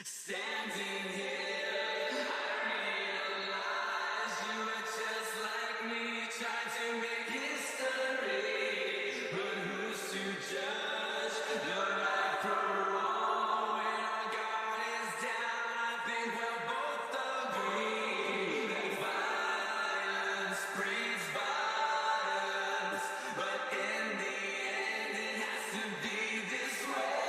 Standing here, I realize you were just like me, trying to make history. But who's to judge the right from wrong? When our guard is down, I think we'll both agree that violence breeds violence. But in the end, it has to be this way.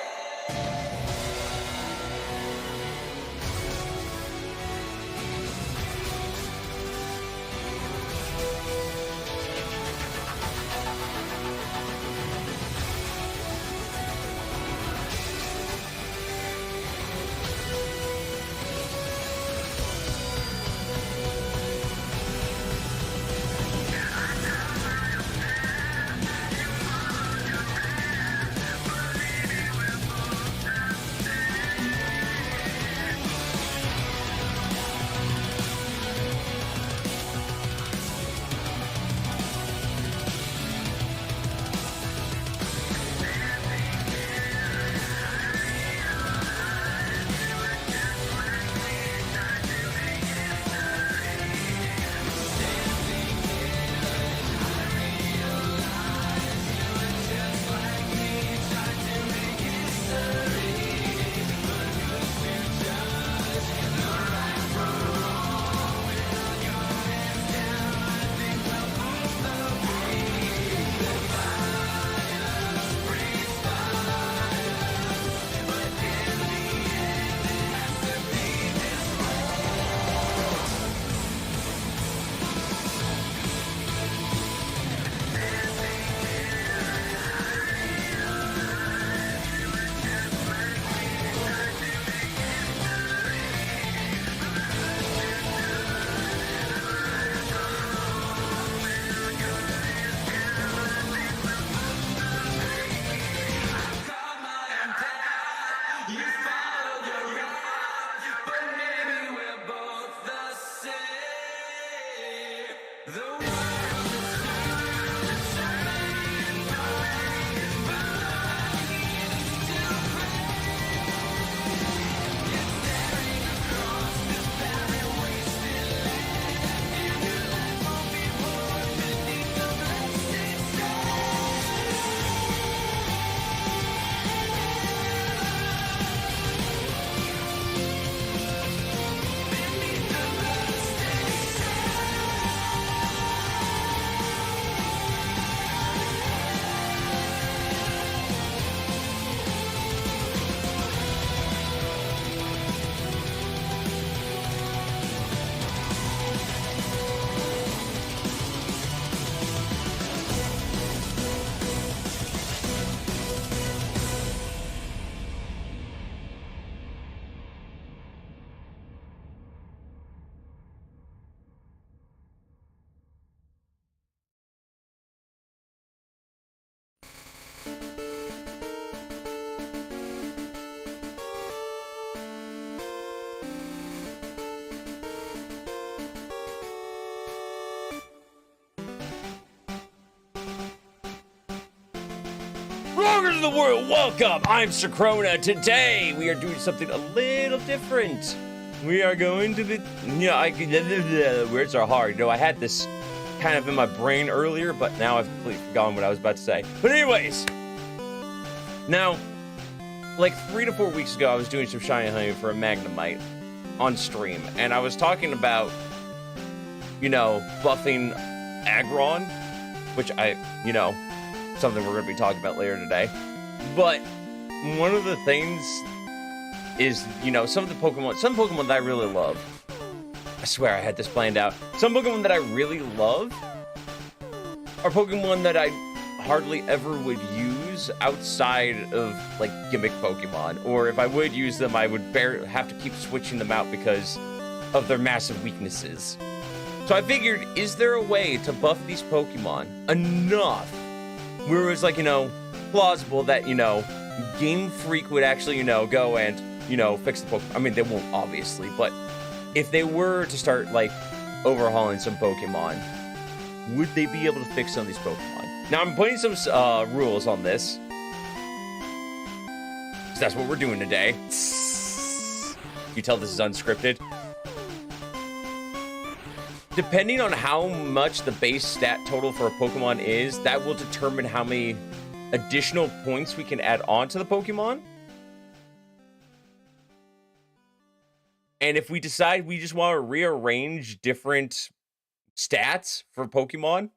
Roggers of the world, welcome! I'm Sir Krona. Today, we are doing something a little different. We are going to be... words are hard. I had this kind of in my brain earlier, but now I've completely forgotten what I was about to say. But anyways, now, like 3 to 4 weeks ago, I was doing some shiny honey for a Magnemite on stream, and I was talking about, buffing Aggron, which something we're going to be talking about later today. But one of the things is, some Pokemon that I really love. I swear I had this planned out. Some Pokemon that I really love are Pokemon that I hardly ever would use outside of, like, gimmick Pokemon. Or if I would use them, I would have to keep switching them out because of their massive weaknesses. So I figured, is there a way to buff these Pokemon enough where it was, like, plausible that, Game Freak would actually, go and, fix the Pokemon. I mean, they won't, obviously, but if they were to start, like, overhauling some Pokemon, would they be able to fix some of these Pokemon? Now, I'm putting some rules on this, because that's what we're doing today. You tell this is unscripted. Depending on how much the base stat total for a Pokemon is, that will determine how many additional points we can add on to the Pokemon. And if we decide we just want to rearrange different stats for Pokemon,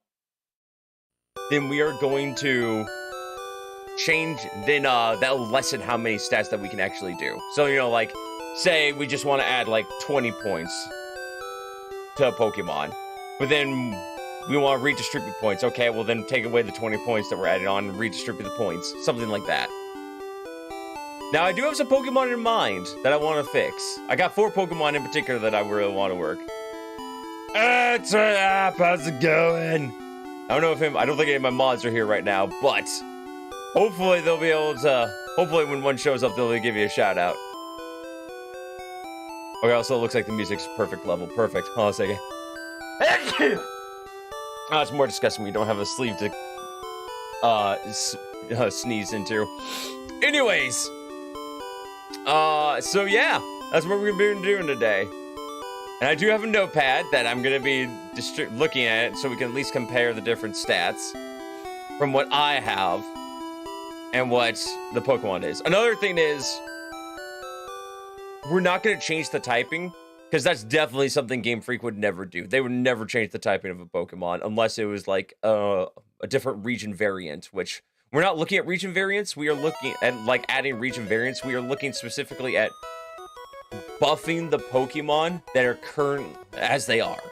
then we are going to change, then that'll lessen how many stats that we can actually do. So, you know, like, say we just want to add like 20 points to a Pokemon, but then we want to redistribute points. Okay, well then take away the 20 points that we're adding on and redistribute the points. Something like that. Now, I do have some Pokemon in mind that I want to fix. I got 4 Pokemon in particular that I really want to work. How's it going? I don't know if I don't think any of my mods are here right now, but hopefully they'll be able to, hopefully when one shows up, they'll give you a shout out. Okay, also it looks like the music's perfect level. Perfect. Hold on a second. Oh, it's more disgusting when you don't have a sleeve to sneeze into. Anyways, so yeah, that's what we've been doing today. And I do have a notepad that I'm going to be looking at it so we can at least compare the different stats from what I have and what the Pokemon is. Another thing is, we're not going to change the typing, because that's definitely something Game Freak would never do. They would never change the typing of a Pokemon unless it was like a different region variant, which we're not looking at region variants. We are looking at like adding region variants. We are looking specifically at buffing the Pokemon that are current as they are.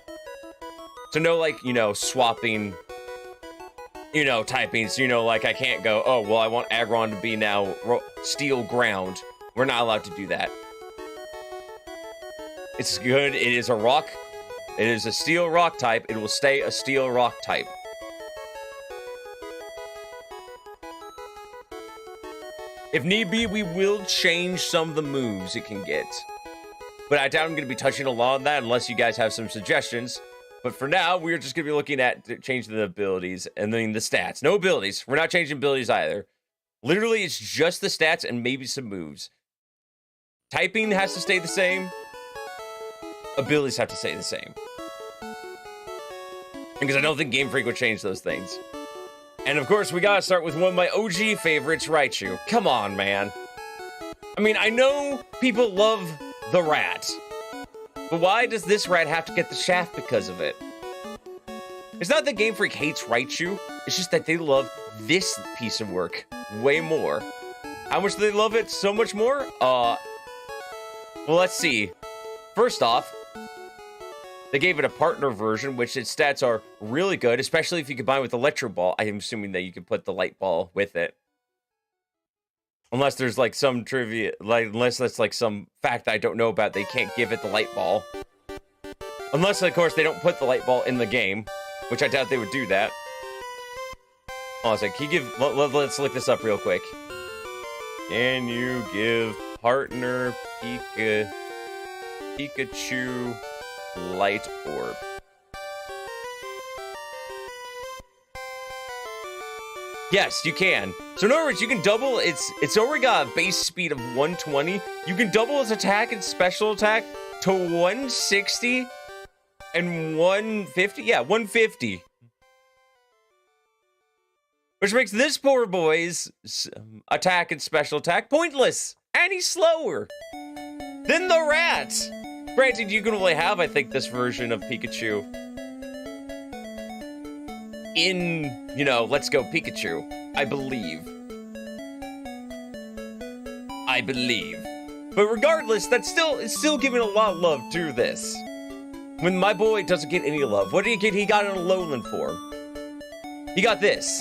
So no, like, you know, swapping, you know, typings. You know, like I can't go, oh, well, I want Aggron to be now Steel Ground. We're not allowed to do that. It's good. It is a rock. It is a steel rock type. It will stay a steel rock type. If need be, we will change some of the moves it can get. But I doubt I'm going to be touching a lot on that unless you guys have some suggestions. But for now, we're just going to be looking at changing the abilities and then the stats. No abilities. We're not changing abilities either. Literally, it's just the stats and maybe some moves. Typing has to stay the same. Abilities have to stay the same. Because I don't think Game Freak would change those things. And of course, we gotta start with one of my OG favorites, Raichu. Come on, man. I mean, I know people love the rat. But why does this rat have to get the shaft because of it? It's not that Game Freak hates Raichu. It's just that they love this piece of work way more. How much do they love it so much more? Well, let's see. First off, they gave it a partner version, which its stats are really good, especially if you combine with Electro Ball. I'm assuming that you could put the Light Ball with it. Unless there's like some trivia, like unless that's like some fact I don't know about, they can't give it the Light Ball. Unless, of course, they don't put the Light Ball in the game, which I doubt they would do that. Hold on a sec, can you give, let's look this up real quick. Can you give partner Pikachu Light Orb? Yes, you can. So in other words, you can double it's already got a base speed of 120. You can double its attack and special attack to 160 and 150. Yeah, 150. Which makes this poor boy's attack and special attack pointless. And he's slower than the rat. Granted, you can only have, I think, this version of Pikachu in, you know, Let's Go Pikachu, I believe. But regardless, it's still giving a lot of love to this. When my boy doesn't get any love, what did he get? He got an Alolan form. He got this,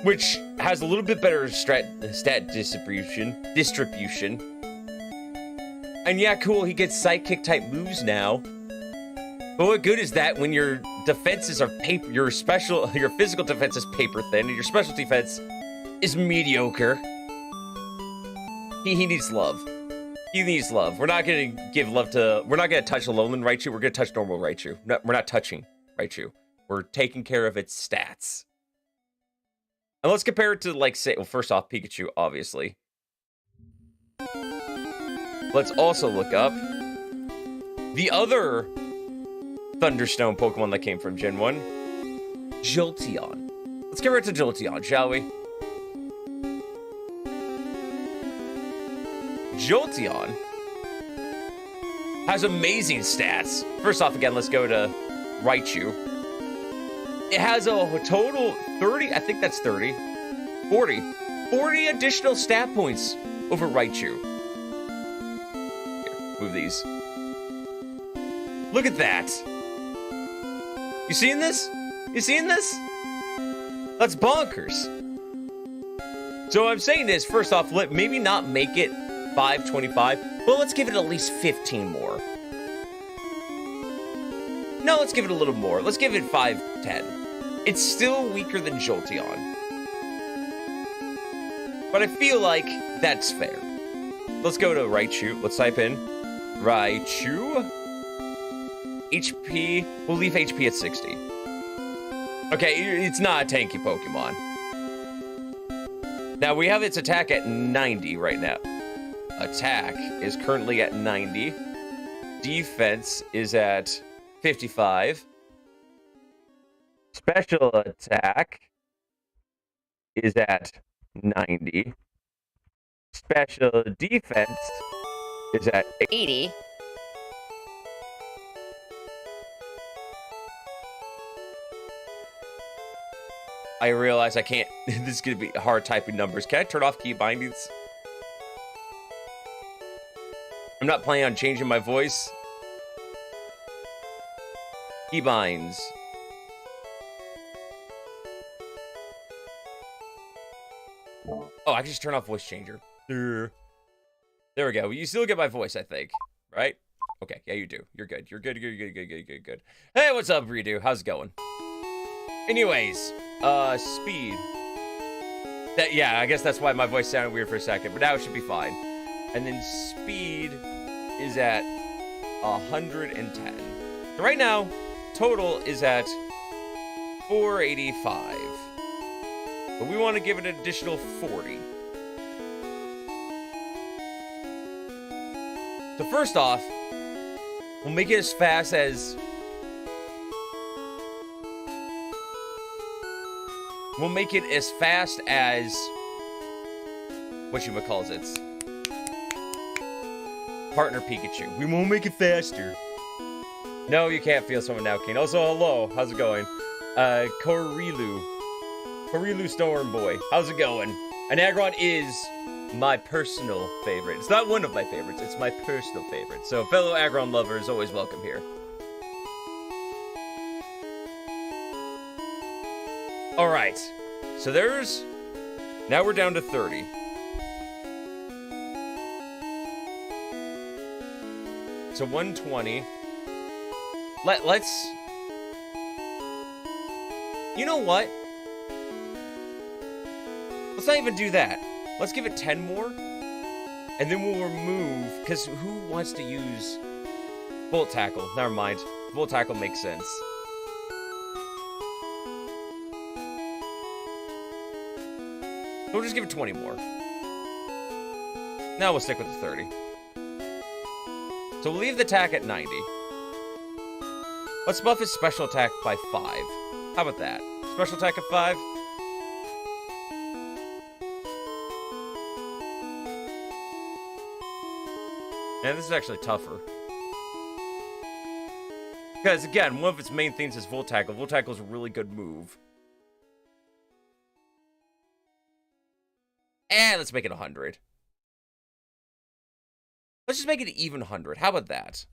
which has a little bit better stat distribution. And yeah, cool, he gets Psychic type moves now. But what good is that when your defenses are paper, your physical defense is paper thin, and your special defense is mediocre? He needs love. He needs love. We're not gonna give love to, we're not gonna touch Alolan Raichu, we're gonna touch normal Raichu. No, we're not touching Raichu. We're taking care of its stats. And let's compare it to, like, say, well, first off, Pikachu, obviously. let's also look up the other Thunderstone Pokemon that came from Gen 1, Jolteon. Let's get right to Jolteon, shall we? Jolteon has amazing stats. First off, again, let's go to Raichu. It has a total 30, I think that's 30, 40 additional stat points over Raichu. Here, move these. Look at that. You seeing this? You seeing this? That's bonkers. So what I'm saying is, first off, let maybe not make it 525, but let's give it at least 15 more. No, let's give it a little more. Let's give it 510. It's still weaker than Jolteon, but I feel like that's fair. Let's go to Raichu. Let's type in Raichu. HP, we'll leave HP at 60. Okay, it's not a tanky Pokemon. Now, we have its attack at 90 right now. Attack is currently at 90. Defense is at 55. Special attack is at 90. Special defense is at 80. I realize I can't, this is going to be hard typing numbers. Can I turn off key bindings? I'm not planning on changing my voice. Keybinds. Oh, I can just turn off voice changer. There we go. You still get my voice, I think. Right? Okay, yeah, you do. You're good. You're good. Good. Hey, what's up, Redo? How's it going? Anyways, speed. Yeah, I guess that's why my voice sounded weird for a second, but now it should be fine. And then speed is at 110. So right now, total is at 485. But we want to give it an additional 40. So first off, we'll make it as fast as... We'll make it as fast as... whatchamacallit? Partner Pikachu. We won't make it faster. No, you can't feel someone now, King. Also, hello. How's it going? Korilu Storm Boy. How's it going? And Aggron is my personal favorite. It's not one of my favorites. It's my personal favorite. So, fellow Aggron lovers, always welcome here. Alright. So there's... Now we're down to 30. So 120. Let's... You know what? Let's not even do that. Let's give it 10 more. And then we'll remove... Because who wants to use... Volt Tackle? Never mind. Volt Tackle makes sense. So we'll just give it 20 more. Now we'll stick with the 30. So we'll leave the attack at 90. Let's buff his special attack by 5. How about that? Special attack at 5. And this is actually tougher. Because, again, one of its main things is Volt Tackle. Volt Tackle is a really good move. And let's make it 100. Let's just make it an even 100. How about that?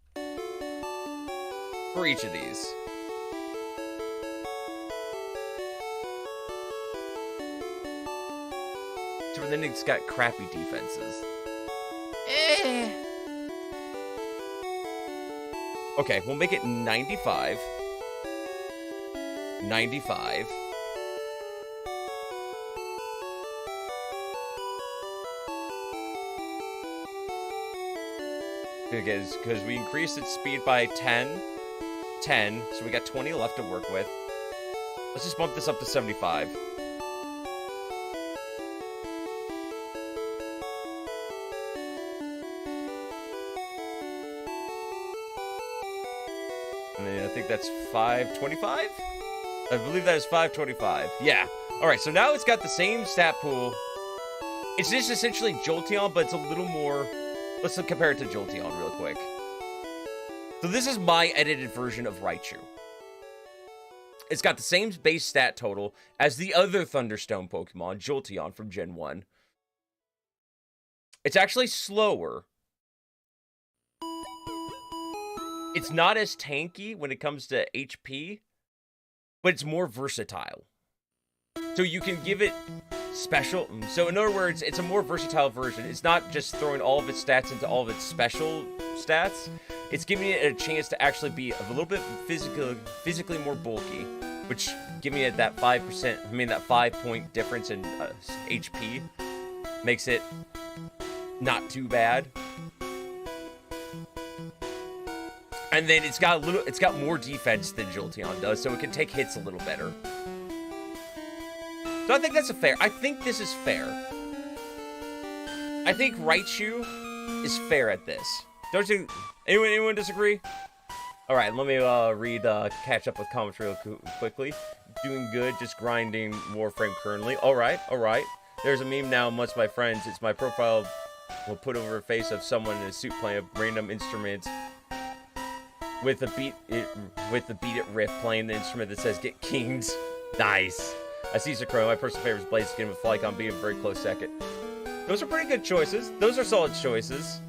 For each of these. So then it's got crappy defenses. Okay, we'll make it 95. 95. Because we increased its speed by 10, so we got 20 left to work with. Let's just bump this up to 75. And then I think that's 525? I believe that is 525. Yeah. Alright, so now it's got the same stat pool. It's just essentially Jolteon, but it's a little more... Let's compare it to Jolteon real quick. So this is my edited version of Raichu. It's got the same base stat total as the other Thunderstone Pokemon, Jolteon from Gen 1. It's actually slower. It's not as tanky when it comes to HP, but it's more versatile. So you can give it special... So in other words, it's a more versatile version. It's not just throwing all of its stats into all of its special stats. It's giving it a chance to actually be a little bit physically more bulky, which giving it that 5%, that 5-point difference in HP makes it not too bad. And then it's got more defense than Jolteon does, so it can take hits a little better. So I think I think this is fair. I think Raichu is fair at this. Don't you? Anyone disagree? All right, let me catch up with comments real quickly. Doing good, just grinding Warframe currently. All right. There's a meme now amongst my friends. It's my profile will put over a face of someone in a suit playing a random instrument with the beat it riff playing the instrument that says "Get Kings." Nice. I see Sakura. My personal favorite is Blaziken with Flycon being a very close second. Those are pretty good choices. Those are solid choices.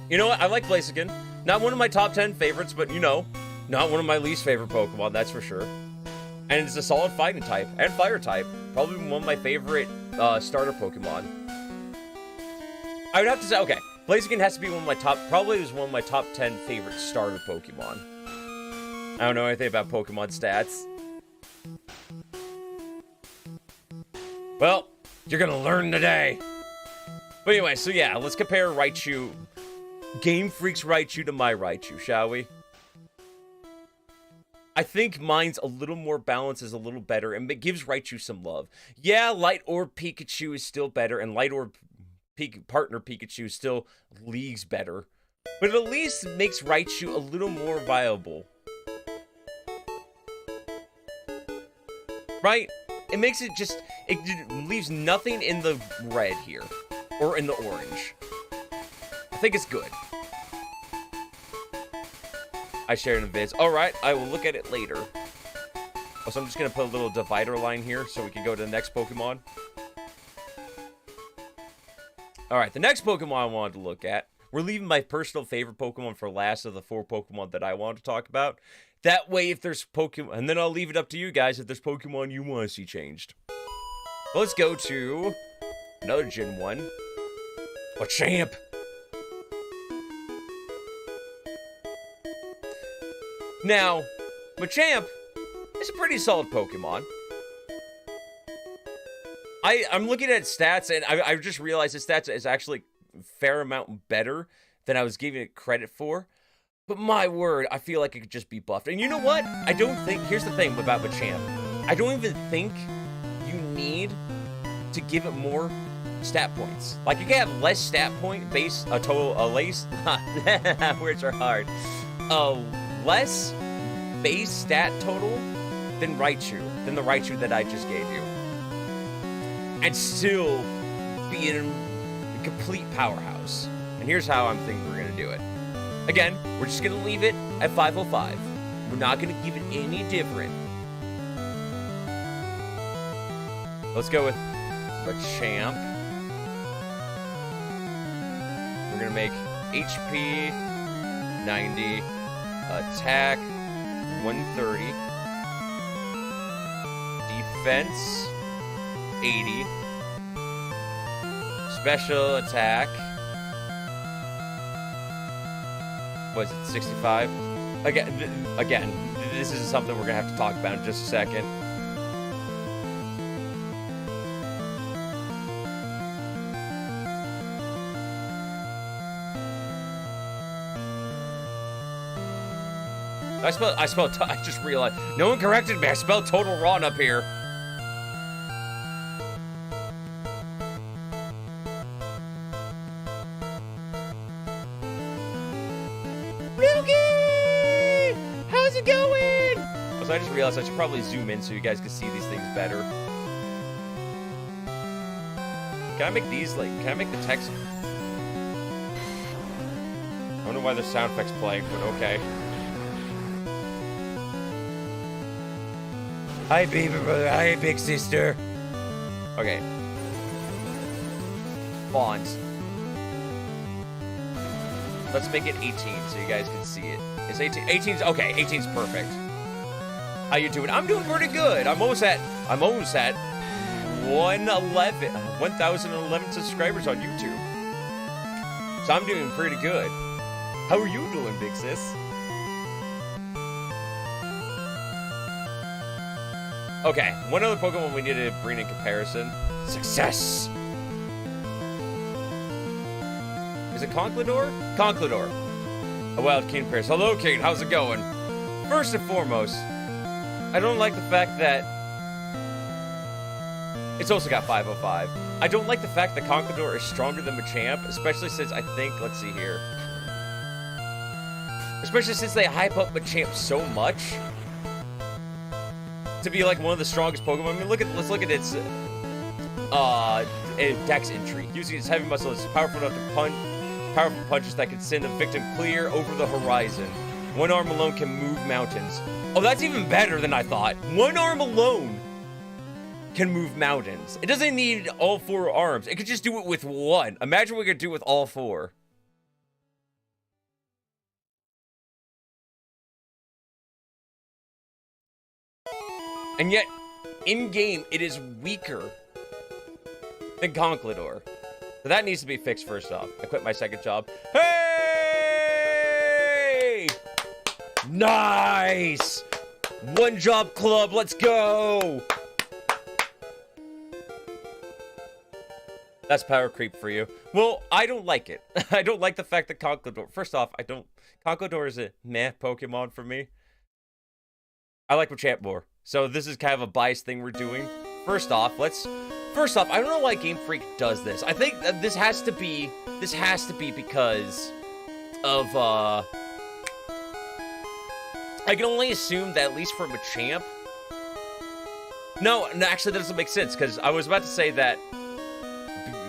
You know what? I like Blaziken. Not one of my top 10 favorites, but not one of my least favorite Pokemon, that's for sure. And it's a solid fighting type and fire type. Probably one of my favorite starter Pokemon. I would have to say, okay, Blaziken has to be probably was one of my top 10 favorite starter Pokemon. I don't know anything about Pokemon stats. Well, you're gonna learn today. But anyway, so yeah, let's compare Raichu, Game Freak's Raichu to my Raichu, shall we? I think mine's a little more balanced, is a little better, and it gives Raichu some love. Yeah, Light Orb Pikachu is still better, and Light Orb Partner Pikachu is still leagues better. But it at least makes Raichu a little more viable. Right? It makes it it leaves nothing in the red here. Or in the orange. I think it's good. I shared in the vids. Alright, I will look at it later. So I'm just going to put a little divider line here so we can go to the next Pokemon. Alright, the next Pokemon I wanted to look at. We're leaving my personal favorite Pokemon for last of the 4 Pokemon that I wanted to talk about. That way, if there's Pokemon... And then I'll leave it up to you guys if there's Pokemon you want to see changed. Let's go to another Gen 1. Machamp! Now, Machamp is a pretty solid Pokemon. I'm looking at stats, and I just realized his stats is actually a fair amount better than I was giving it credit for. But my word, I feel like it could just be buffed. And you know what? I don't think... Here's the thing about Machamp. I don't even think you need to give it more stat points. Like, you can have less stat point base, words are hard. Less base stat total than the Raichu that I just gave you. And still be in a complete powerhouse. And here's how I'm thinking we're gonna do it. Again, we're just gonna leave it at 505. We're not gonna give it any different. Let's go with Machamp. We're gonna make HP 90, attack 130, defense 80, special attack, what is it, 65? Again, this is something we're gonna have to talk about in just a second. I just realized, no one corrected me. I spelled total wrong up here. how's it going? Also, I just realized I should probably zoom in so you guys can see these things better. Can I make these, like, can I make the text? I don't know why there's sound effects playing, but okay. Hi, baby brother. Hi, big sister. Okay. Fonts. Let's make it 18 so you guys can see it. It's 18. 18's okay. 18's perfect. How you doing? I'm doing pretty good. I'm almost at 1,011 subscribers on YouTube. So I'm doing pretty good. How are you doing, big sis? Okay, one other Pokemon we need to bring in comparison. Success! Is it Conklidor? Conklidor. A wild Kane Pierce. Hello, Kane. How's it going? First and foremost, I don't like the fact that... It's also got 505. I don't like the fact that Conklidor is stronger than Machamp, especially since I think... Let's see here. Especially since they hype up Machamp so much. To be like one of the strongest Pokemon. I mean, let's look at its Dex entry. Using its heavy muscle, it's powerful enough to punch. Powerful punches that can send a victim clear over the horizon. One arm alone can move mountains. Oh, that's even better than I thought. One arm alone can move mountains. It doesn't need all 4 arms. It could just do it with one. Imagine we could do it with all 4. And yet, in-game, it is weaker than Conklidor. So that needs to be fixed first off. I quit my second job. Hey! Nice! One job club, let's go! That's power creep for you. Well, I don't like it. I don't like the fact that Conklidor... First off, Conklidor is a meh Pokemon for me. I like Machamp more. So this is kind of a biased thing we're doing. First off, I don't know why Game Freak does this. I think this has to be because of, I can only assume that at least for Machamp. No, actually that doesn't make sense, because I was about to say that,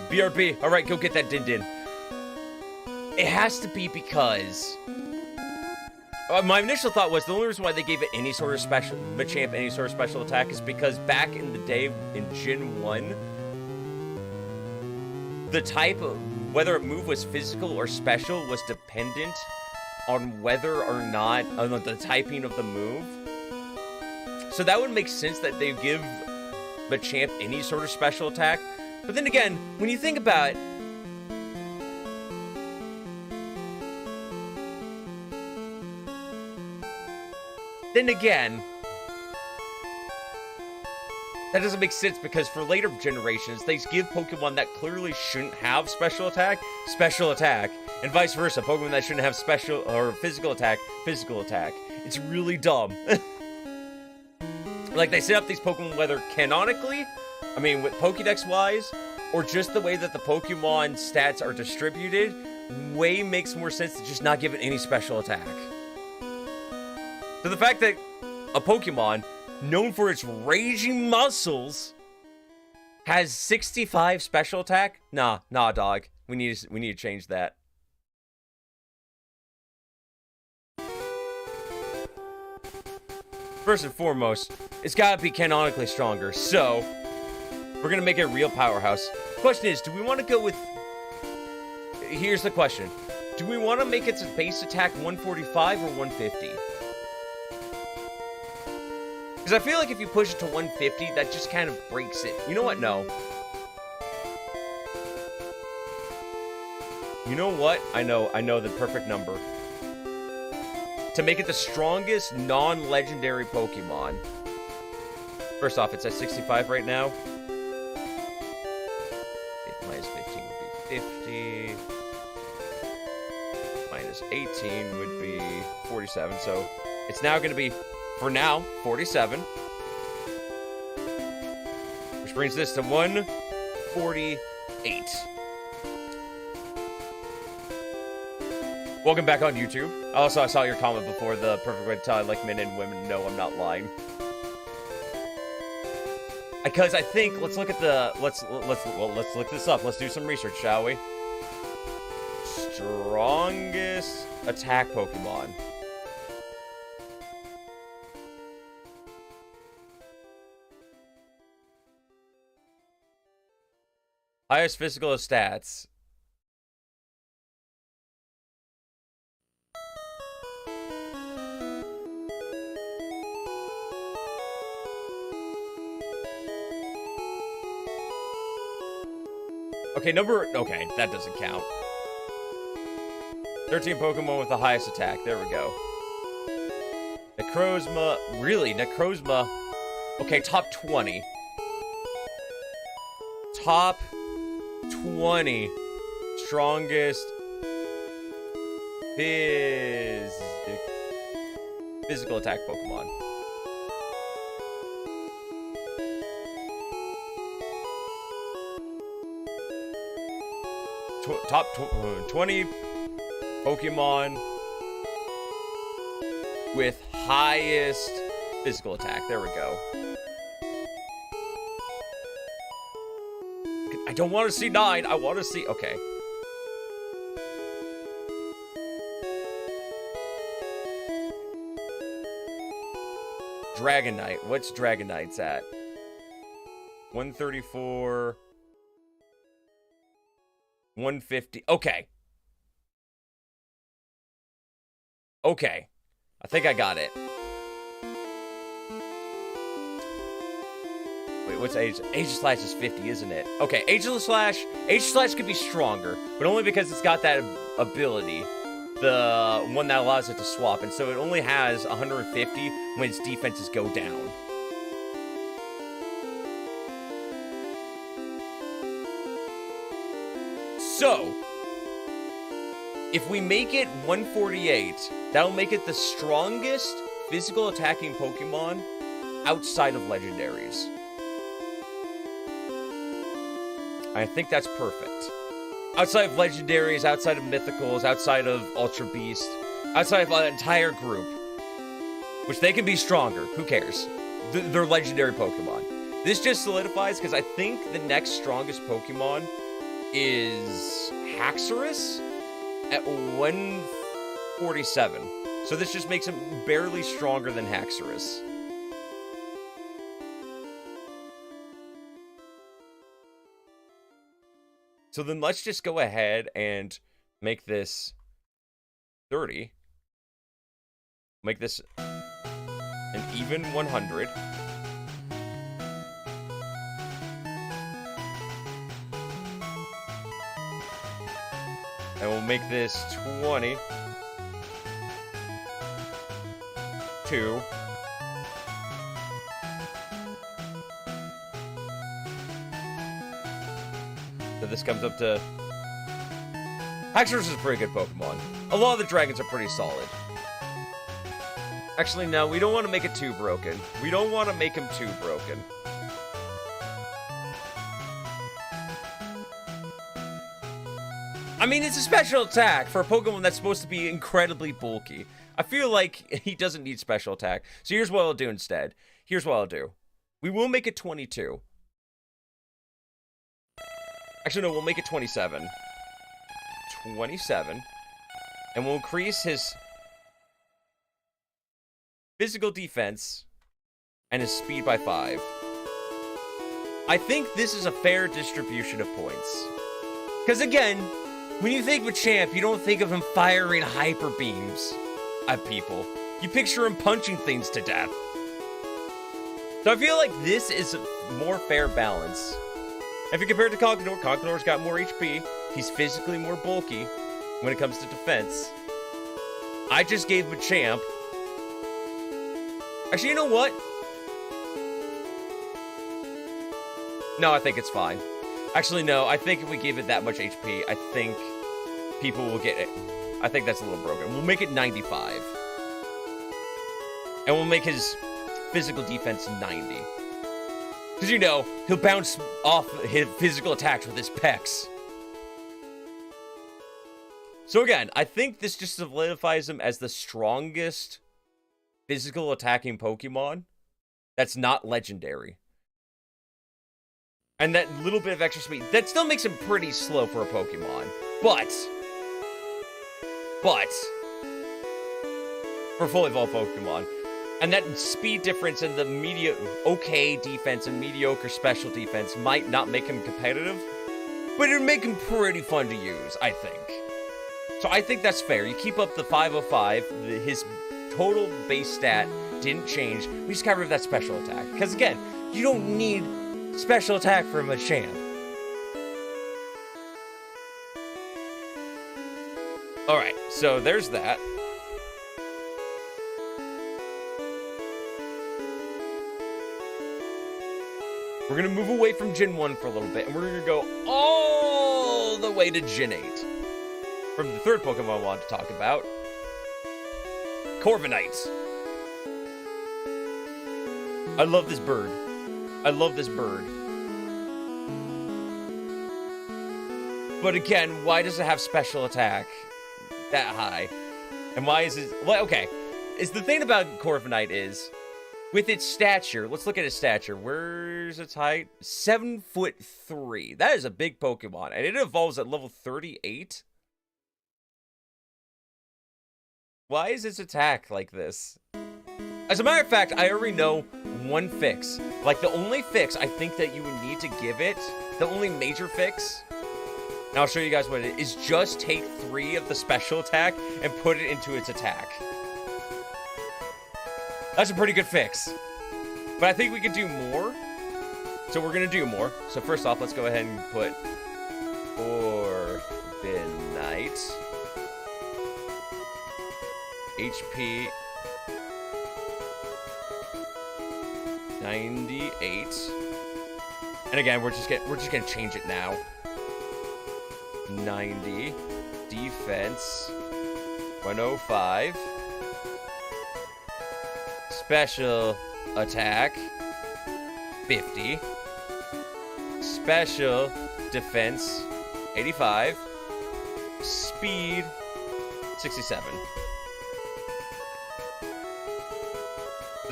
BRB, alright, go get that Din Din. It has to be because... my initial thought was the only reason why they gave it any sort of special, Machamp any sort of special attack is because back in the day in Gen 1, the type of, whether a move was physical or special was dependent on whether or not, on the typing of the move. So that would make sense that they give Machamp any sort of special attack. But then again, when you think about it, then again, that doesn't make sense because for later generations, they give Pokemon that clearly shouldn't have special attack, and vice versa. Pokemon that shouldn't have special or physical attack. It's really dumb. Like, they set up these Pokemon, whether canonically, I mean, with Pokédex-wise, or just the way that the Pokemon stats are distributed, way makes more sense to just not give it any special attack. So the fact that a Pokemon known for its raging muscles has 65 special attack? Nah, dog. We need to change that. First and foremost, it's gotta be canonically stronger. So we're gonna make it a real powerhouse. Question is, do we want to go with... Here's the question. Do we want to make its base attack 145 or 150? Because I feel like if you push it to 150, that just kind of breaks it. You know what? No. You know what? I know the perfect number. To make it the strongest non-legendary Pokemon. First off, it's at 65 right now. Minus 15 would be 50. Minus 18 would be 47. So it's now going to be, for now, 47. Which brings this to 148. Welcome back on YouTube. Also, I saw your comment before, the perfect way to tell I like men and women. No, I'm not lying. Because I think, let's look at the, let's look this up. Let's do some research, shall we? Strongest attack Pokemon. Highest physical stats. Okay, okay, that doesn't count. 13 Pokemon with the highest attack. There we go. Necrozma. Really? Necrozma. Okay, top 20. Top 20 strongest physical attack Pokemon. Top 20 Pokemon with highest physical attack. There we go. I don't want to see 9. I want to see... Okay. Dragonite. What's Dragonite's at? 134... 150. Okay. Okay. I think I got it. Wait, what's Age? Aegislash is 50, isn't it? Okay, Aegislash could be stronger, but only because it's got that ability. The one that allows it to swap, and so it only has 150 when its defenses go down. So, if we make it 148, that'll make it the strongest physical attacking Pokemon outside of legendaries. I think that's perfect. Outside of legendaries, outside of mythicals, outside of Ultra Beast, outside of an entire group, which they can be stronger, who cares? They're legendary Pokemon. This just solidifies, because I think the next strongest Pokemon is Haxorus at 147. So this just makes him barely stronger than Haxorus. So then let's just go ahead and make this 30. Make this an even 100. And we'll make this 20. 2. So this comes up to... Haxorus is a pretty good Pokemon. A lot of the dragons are pretty solid. Actually, no, we don't want to make it too broken. We don't want to make him too broken. I mean, it's a special attack for a Pokemon that's supposed to be incredibly bulky. I feel like he doesn't need special attack. So here's what I'll do instead. Here's what I'll do. We will make it 22. Actually, no, we'll make it 27. 27. And we'll increase his physical defense and his speed by 5. I think this is a fair distribution of points. Because again, when you think of a champ, you don't think of him firing hyper beams at people. You picture him punching things to death. So I feel like this is a more fair balance. If you compare it to Conqueror, Conqueror's got more HP. He's physically more bulky when it comes to defense. I just gave him a champ. Actually, you know what? No, I think it's fine. Actually, no, I think if we give it that much HP, I think people will get it. I think that's a little broken. We'll make it 95. And we'll make his physical defense 90. Because, you know, he'll bounce off his physical attacks with his pecs. So again, I think this just solidifies him as the strongest physical attacking Pokemon that's not legendary. And that little bit of extra speed, that still makes him pretty slow for a Pokemon. But, for fully evolved Pokemon. And that speed difference and the okay defense and mediocre special defense might not make him competitive, but it'd make him pretty fun to use, I think. So I think that's fair. You keep up the 505, his total base stat didn't change. We just got rid of that special attack. Because again, you don't need special attack from a champ. Alright, so there's that. We're going to move away from Gen 1 for a little bit, and we're going to go all the way to Gen 8. From the third Pokemon I wanted to talk about, Corviknight. I love this bird. I love this bird. But again, why does it have special attack that high? And why is it... Well, okay. Is the thing about Corviknight is, with its stature, let's look at its stature. Where's its height? 7'3". That is a big Pokemon. And it evolves at level 38. Why is its attack like this? As a matter of fact, I already know one fix. Like, the only fix I think that you would need to give it, the only major fix, and I'll show you guys what it is just take 3 of the special attack and put it into its attack. That's a pretty good fix. But I think we can do more. So we're going to do more. So first off, let's go ahead and put Corviknight. HP 98. And again, we're just gonna change it now. 90. Defense 105. Special attack 50. Special defense 85. Speed 67.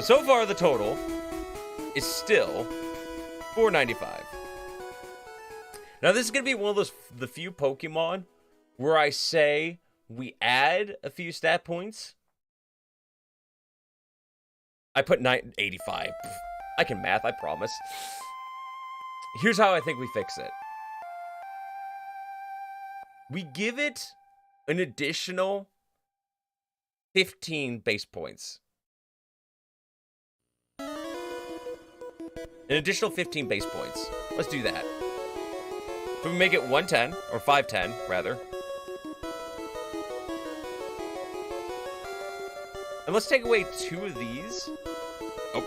So far, the total is still 495. Now, this is going to be one of the few Pokemon where I say we add a few stat points. I put 85. I can math, I promise. Here's how I think we fix it. We give it an additional 15 base points. An additional 15 base points. Let's do that. So we make it 110, or 510, rather. And let's take away 2 of these. Oh.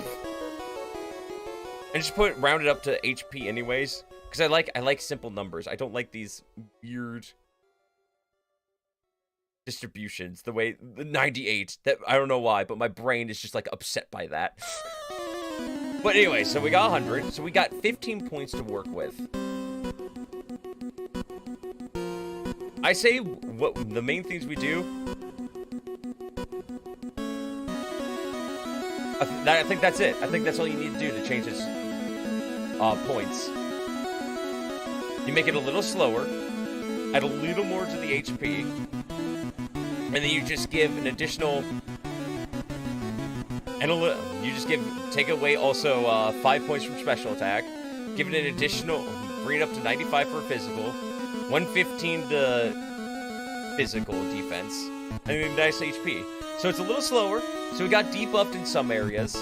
And just round it up to HP anyways. Because I like simple numbers. I don't like these weird distributions. The way, the 98, that I don't know why, but my brain is just like upset by that. But anyway, so we got 100. So we got 15 points to work with. I say what the main things we do. I think that's it. I think that's all you need to do to change its points. You make it a little slower, add a little more to the HP, and then you just give an additional. And you just take away also 5 points from special attack, give it an additional, bring it up to 95 for physical, 115 to physical defense, and a nice HP. So it's a little slower, so we got debuffed in some areas,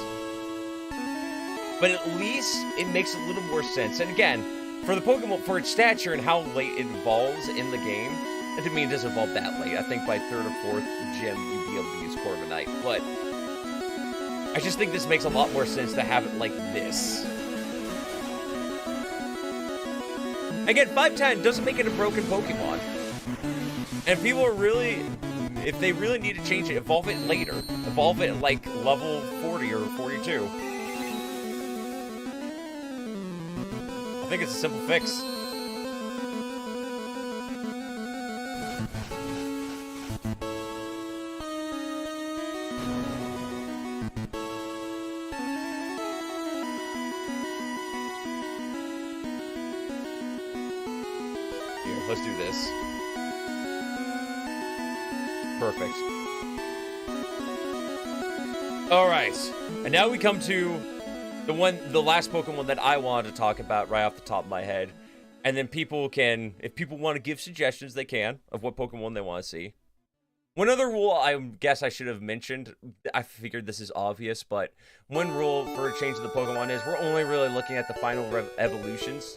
but at least it makes a little more sense. And again, for the Pokemon, for its stature and how late it evolves in the game, it doesn't mean it doesn't evolve that late. I think by 3rd or 4th gym, you'd be able to use Corviknight, but I just think this makes a lot more sense to have it like this. Again, 510 doesn't make it a broken Pokemon. And people are really, if they really need to change it, evolve it later. Evolve it at like level 40 or 42. I think it's a simple fix. Let's do this. Perfect. Alright. And now we come to the last Pokemon that I wanted to talk about right off the top of my head. And then people can, if people want to give suggestions, they can, of what Pokemon they want to see. One other rule I guess I should have mentioned, I figured this is obvious, but one rule for a change of the Pokemon is we're only really looking at the final evolutions.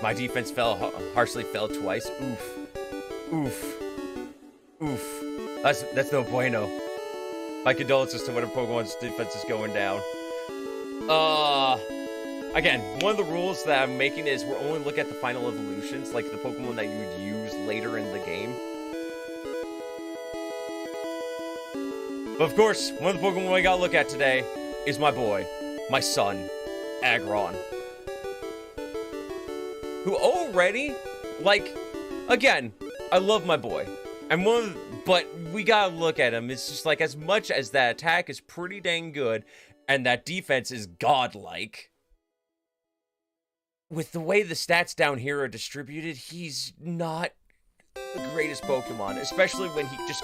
My defense harshly fell twice. Oof. Oof. Oof. That's no bueno. My condolences to whatever Pokemon's defense is going down. Again, one of the rules that I'm making is we're only looking at the final evolutions, like the Pokemon that you would use later in the game. But of course, one of the Pokemon we gotta look at today is my boy, my son, Aggron. Who already, like, again, I love my boy. But we gotta look at him. It's just like, as much as that attack is pretty dang good, and that defense is godlike, with the way the stats down here are distributed, he's not the greatest Pokemon. Especially when he just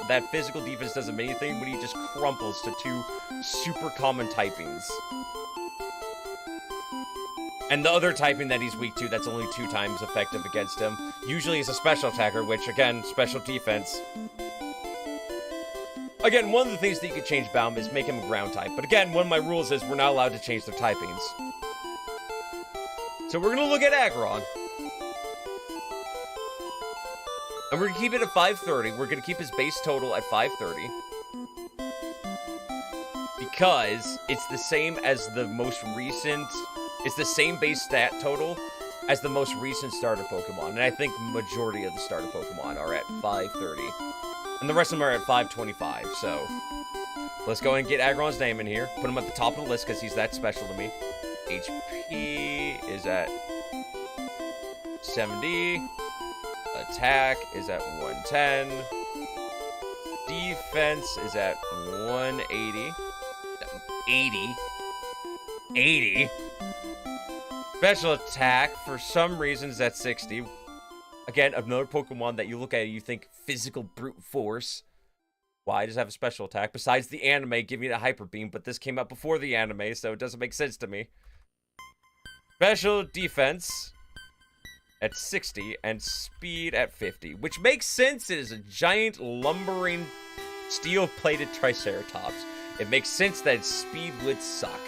that physical defense doesn't mean anything, but he just crumples to 2 super common typings. And the other typing that he's weak to, that's only 2 times effective against him. Usually he's a special attacker, which, again, special defense. Again, one of the things that you could change about him is make him a ground type. But again, one of my rules is we're not allowed to change their typings. So we're going to look at Aggron. And we're going to keep it at 530. We're going to keep his base total at 530. Because it's the same as the most recent... It's the same base stat total as the most recent starter Pokemon. And I think majority of the starter Pokemon are at 530. And the rest of them are at 525, so... Let's go and get Aggron's name in here. Put him at the top of the list because he's that special to me. HP is at 70. Attack is at 110. Defense is at 180. 80. Special attack, for some reason, is at 60. Again, another Pokemon that you look at and you think physical brute force. Why does it have a special attack? Besides the anime giving it a Hyper Beam, but this came out before the anime, so it doesn't make sense to me. Special defense at 60 and speed at 50, which makes sense. It is a giant lumbering steel-plated Triceratops. It makes sense that its speed would suck.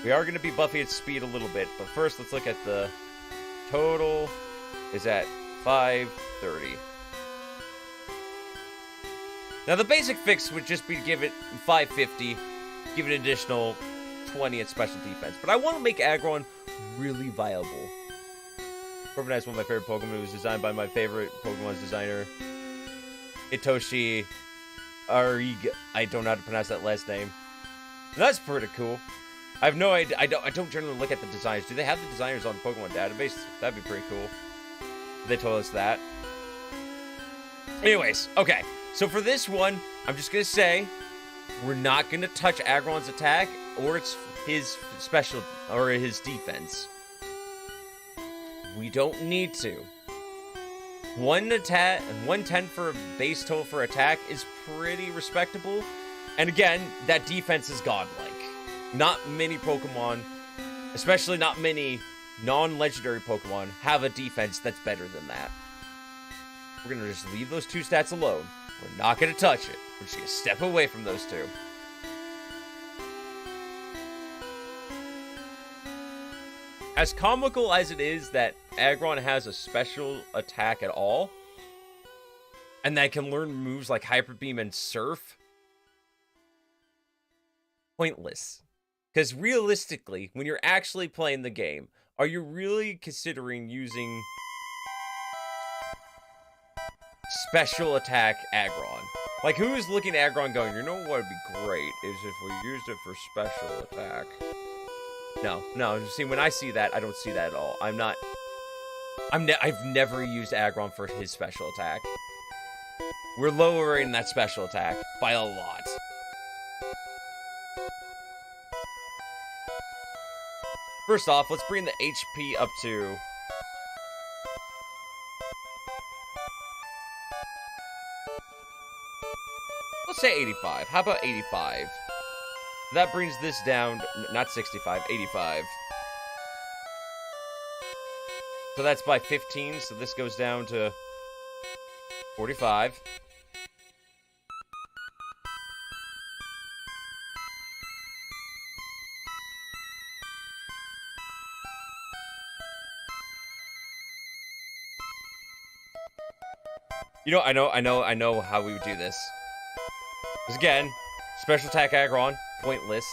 We are going to be buffing its speed a little bit, but first let's look at the total is at 530. Now the basic fix would just be to give it 550, give it an additional 20 in special defense. But I want to make Aggron really viable. Corviknight is one of my favorite Pokemon. It was designed by my favorite Pokemon's designer, Hitoshi Ariga. I don't know how to pronounce that last name. That's pretty cool. I have no idea. I don't generally look at the designs. Do they have the designers on the Pokemon database? That'd be pretty cool. They told us that. Anyways, okay. So for this one, I'm just gonna say we're not gonna touch Aggron's attack or his special or his defense. We don't need to. 110 for a base total for attack is pretty respectable. And again, that defense is godlike. Not many Pokemon, especially not many non-legendary Pokemon, have a defense that's better than that. We're going to just leave those 2 stats alone. We're not going to touch it. We're just going to step away from those 2. As comical as it is that Aggron has a special attack at all, and that can learn moves like Hyper Beam and Surf, pointless. Because realistically, when you're actually playing the game, are you really considering using special attack Aggron? Like, who is looking at Aggron going, you know what would be great is if we used it for special attack? No. See, when I see that, I don't see that at all. I've never used Aggron for his special attack. We're lowering that special attack by a lot. First off, let's bring the HP up to... let's say 85. How about 85? That brings this down, not 65, 85. So that's by 15, so this goes down to 45. You know, I know how we would do this. Because again, special attack aggron, pointless.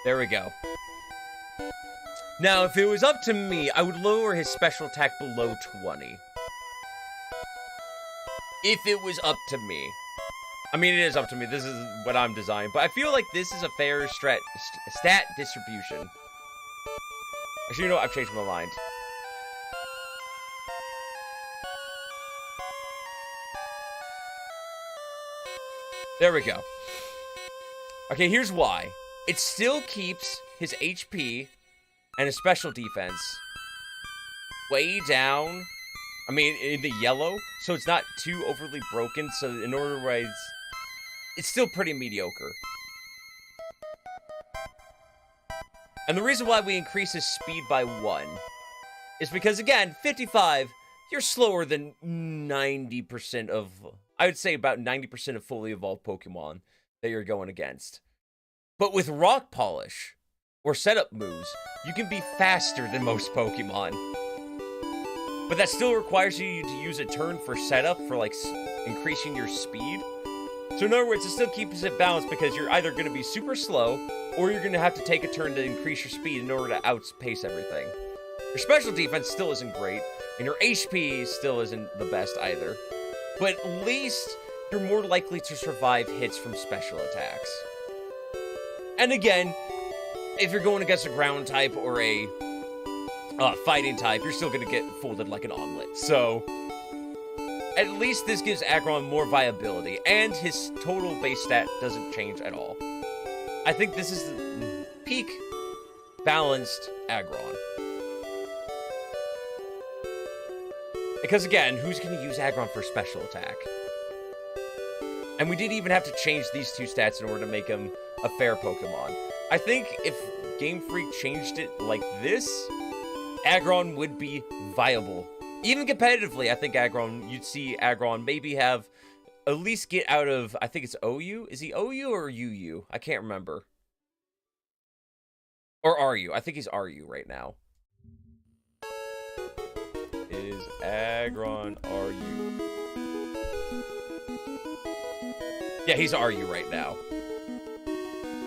There we go. Now, if it was up to me, I would lower his special attack below 20. If it was up to me. I mean, it is up to me. This is what I'm designing. But I feel like this is a fair stat distribution. Actually, you know what? I've changed my mind. There we go. Okay, here's why. It still keeps his HP and his special defense way down. I mean, in the yellow, so it's not too overly broken. So in other words, it's still pretty mediocre. And the reason why we increase his speed by 1 is because, again, 55, you're slower than 90% of, I would say about 90% of fully evolved Pokemon that you're going against. But with Rock Polish, or setup moves, you can be faster than most Pokemon. But that still requires you to use a turn for setup for, like, increasing your speed. So in other words, it still keeps it balanced because you're either going to be super slow, or you're going to have to take a turn to increase your speed in order to outpace everything. Your special defense still isn't great, and your HP still isn't the best either. But at least you're more likely to survive hits from special attacks. And again, if you're going against a ground type or a fighting type, you're still going to get folded like an omelet. So, at least this gives Aggron more viability, and his total base stat doesn't change at all. I think this is the peak balanced Aggron. Because again, who's going to use Aggron for special attack? And we didn't even have to change these two stats in order to make him a fair Pokemon. I think if Game Freak changed it like this, Aggron would be viable. Even competitively, I think you'd see Aggron maybe have, at least get out of, I think it's OU? Is he OU or UU? I can't remember. Or RU. I think he's RU right now. Is Aggron RU? Yeah, he's RU right now.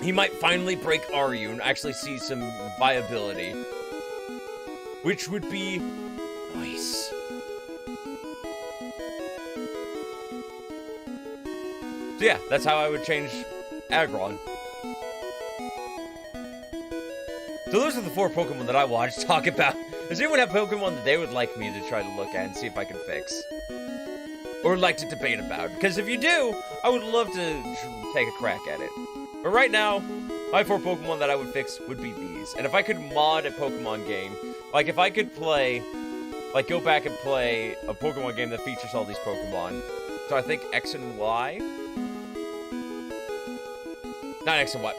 He might finally break RU and actually see some viability. Which would be nice. So yeah, that's how I would change Aggron. So those are the 4 Pokemon that I wanted to talk about. Does anyone have Pokemon that they would like me to try to look at and see if I can fix? Or like to debate about? Because if you do, I would love to take a crack at it. But right now, my 4 Pokemon that I would fix would be these. And if I could mod a Pokemon game, like if I could play, like go back and play a Pokemon game that features all these Pokemon. So I think X and Y. Not X and Y.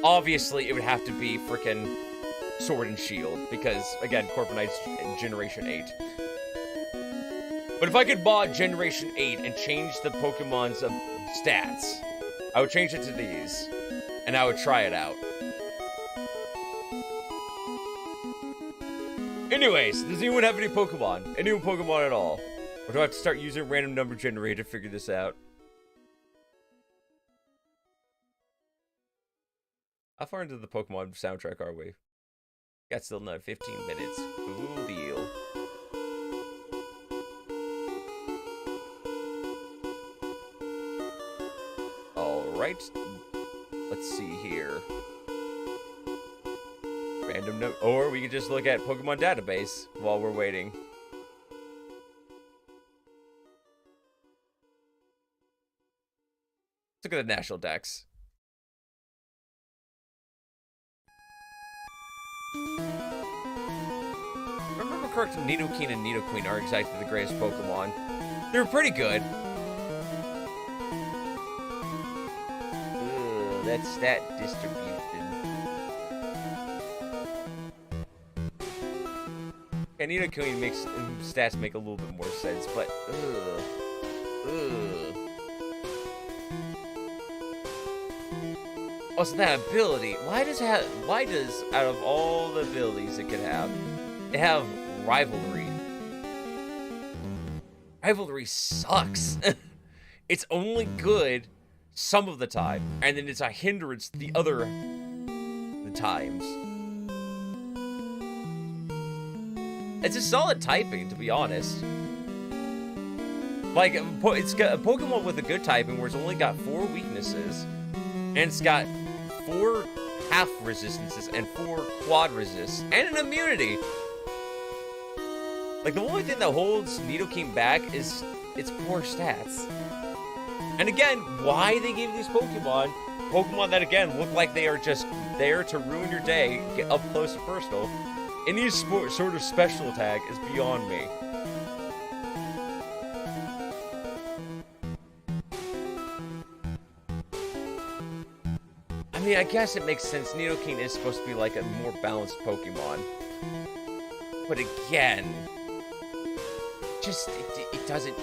Obviously, it would have to be frickin' Sword and Shield, because, again, Corviknight's Generation 8. But if I could mod Generation 8 and change the Pokemon's stats, I would change it to these, and I would try it out. Anyways, does anyone have any Pokemon? Any Pokemon at all? Or do I have to start using random number generator to figure this out? How far into the Pokemon soundtrack are we? Got still another 15 minutes. Cool deal. Alright. Let's see here. Random note. Or we could just look at Pokemon database while we're waiting. look at the national dex. If I remember correctly, Nidoking and Nidoqueen are exactly the greatest Pokemon. They're pretty good. Ugh, that stat distribution. And Nidoqueen makes stats make a little bit more sense, but ugh. Ugh. Also, that ability. Why does out of all the abilities it could have, it have rivalry? Rivalry sucks. It's only good some of the time, and then it's a hindrance the other times. It's a solid typing, to be honest. Like, it's got a Pokemon with a good typing where it's only got 4 weaknesses, and it's got 4 half resistances and 4 quad resists, and an immunity. Like, the only thing that holds Nidoking back is its poor stats. And again, why they gave these Pokemon that again look like they are just there to ruin your day, get up close and personal, any sort of special attack is beyond me. I mean, I guess it makes sense. Nidoking is supposed to be like a more balanced Pokemon. But again, just, it doesn't...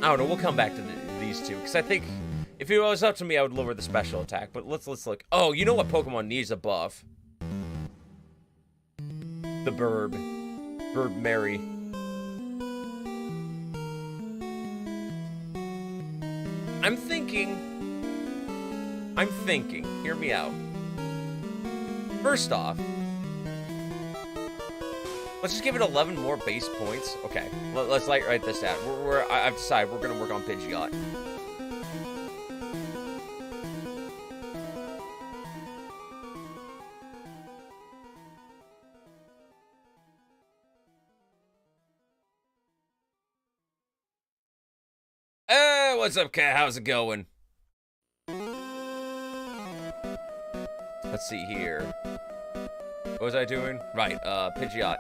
I don't know, we'll come back to these two, because I think if it was up to me, I would lower the special attack. But let's look. Oh, you know what Pokemon needs a buff? The Burb. Burb Mary. I'm thinking, hear me out. First off, let's just give it 11 more base points. Okay, let's write this down. I've decided we're gonna work on Pidgeot. Hey, what's up, cat? How's it going? Let's see here. What was I doing? Right, Pidgeot.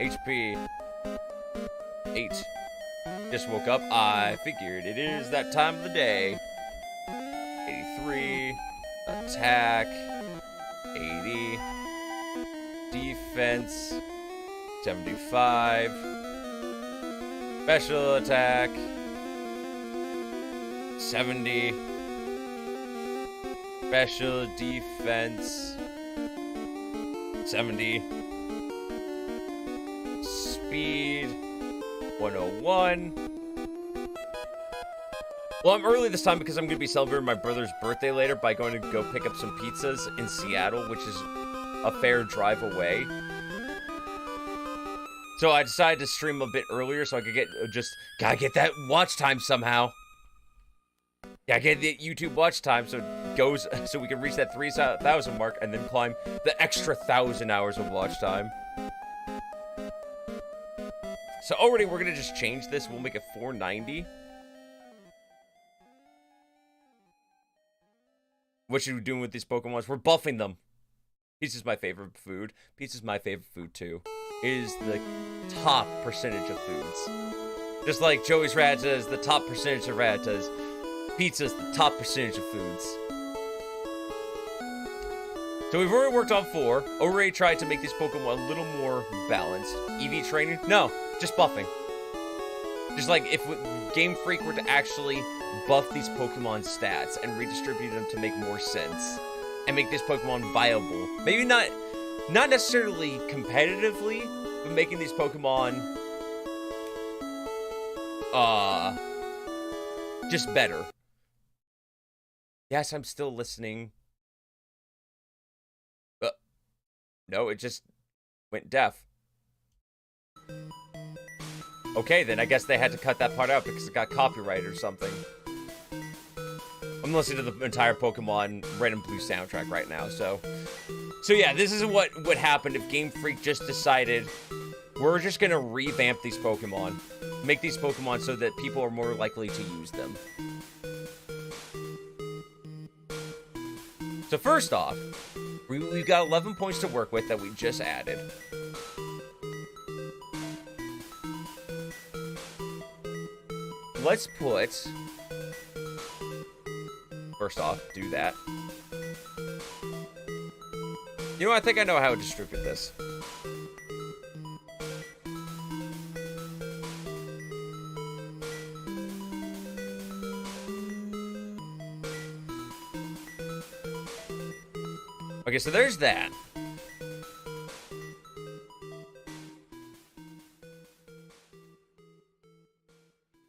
HP 8. Just woke up. I figured it is that time of the day. 83. Attack. 80. Defense. 75. Special attack. 70. Special defense. 70. Speed. 101. Well, I'm early this time because I'm going to be celebrating my brother's birthday later by going to go pick up some pizzas in Seattle, which is a fair drive away. So I decided to stream a bit earlier so I could gotta get that watch time somehow. Yeah, get the YouTube watch time so we can reach that 3,000 mark and then climb the extra 1,000 hours of watch time. So already we're gonna just change this. We'll make it 490. What should we be doing with these Pokemons? We're buffing them. Pizza's my favorite food. Pizza's my favorite food too. It is the top percentage of foods. Just like Joey's Rattata is the top percentage of Rattatas. Pizza's the top percentage of foods. So we've already worked on 4. Already tried to make these Pokemon a little more balanced. EV training? No, just buffing. Just like if Game Freak were to actually buff these Pokemon stats and redistribute them to make more sense. And make this Pokemon viable. Maybe not necessarily competitively, but making these Pokemon just better. Yes, I'm still listening. No, it just went deaf. Okay, then I guess they had to cut that part out because it got copyrighted or something. I'm listening to the entire Pokemon Red and Blue soundtrack right now, so yeah, this is what would happen if Game Freak just decided we're just gonna revamp these Pokemon. make these Pokemon so that people are more likely to use them. So first off, we've got 11 points to work with that we just added. Let's put... First off, do that. You know, I think I know how to distribute this. Okay, so there's that.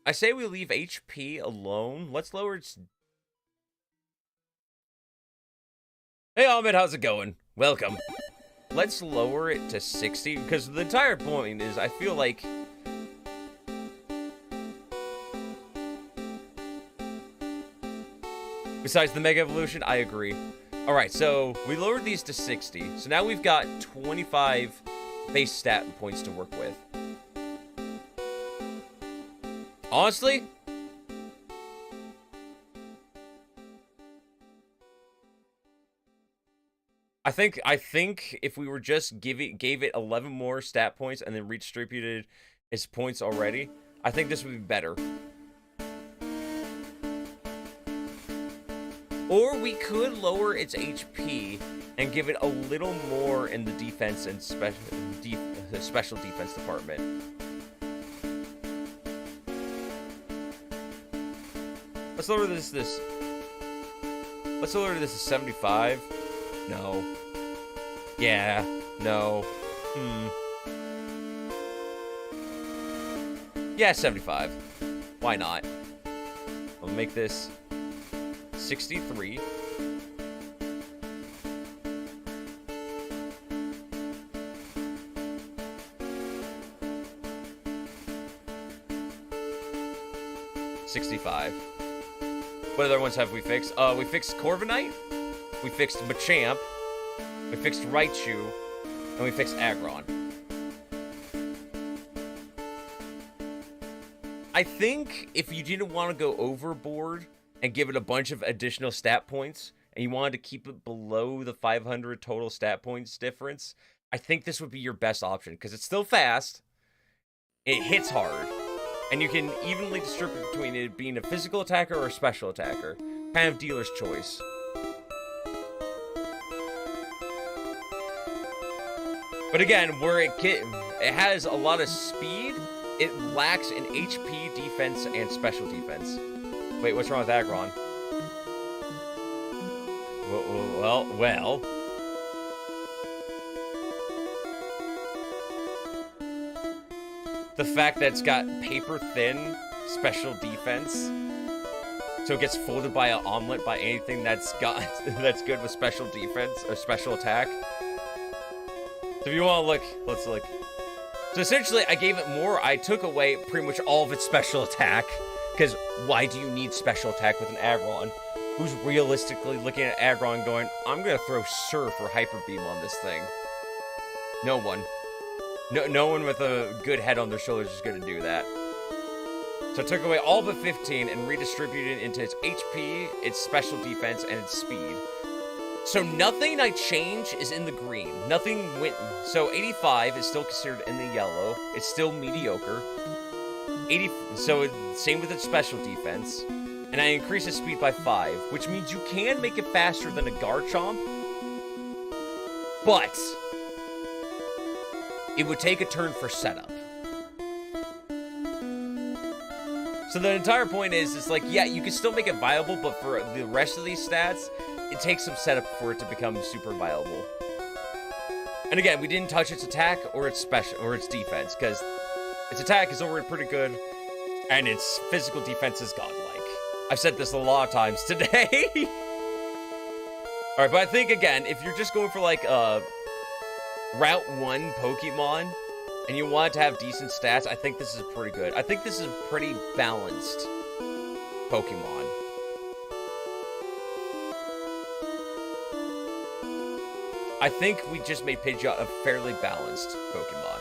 I say we leave HP alone. Let's lower its... Hey, Ahmed, how's it going? Welcome. Let's lower it to 60, because the entire point is, I feel like... Besides the Mega Evolution, I agree. Alright, so we lowered these to 60. So now we've got 25 base stat points to work with. Honestly, I think if we were just gave it 11 more stat points and then redistributed its points already, I think this would be better. Or we could lower its HP and give it a little more in the defense and special defense department. Let's lower this. Let's lower this to 75. No. Yeah. No. Yeah, 75. Why not? I'll make this 63. $65. What other ones have we fixed? We fixed Corviknight, we fixed Machamp, we fixed Raichu, and we fixed Aggron. I think if you didn't want to go overboard and give it a bunch of additional stat points, and you wanted to keep it below the 500 total stat points difference, I think this would be your best option, because it's still fast, it hits hard, and you can evenly distribute between it being a physical attacker or a special attacker. Kind of dealer's choice. But again, where it has a lot of speed, it lacks in HP, defense, and special defense. Wait, what's wrong with Aggron? Well. The fact that it's got paper-thin special defense, so it gets folded by an omelet by anything that's good with special defense or special attack. So if you want to look, let's look. So essentially, I gave it more. I took away pretty much all of its special attack, because why do you need special attack with an Aggron? Who's realistically looking at Aggron going, I'm gonna throw Surf or Hyper Beam on this thing? No one. No one with a good head on their shoulders is going to do that. So I took away all but 15 and redistributed it into its HP, its special defense, and its speed. So nothing I change is in the green. Nothing went... So 85 is still considered in the yellow. It's still mediocre. So same with its special defense. And I increase its speed by 5, which means you can make it faster than a Garchomp. But... it would take a turn for setup. So the entire point is, it's like, yeah, you can still make it viable, but for the rest of these stats, it takes some setup for it to become super viable. And again, we didn't touch its attack or its special or its defense, because its attack is already pretty good, and its physical defense is godlike. I've said this a lot of times today. Alright, but I think, again, if you're just going for, like, Route 1 Pokemon, and you want it to have decent stats, I think this is pretty good. I think this is a pretty balanced Pokemon. I think we just made Pidgeot a fairly balanced Pokemon.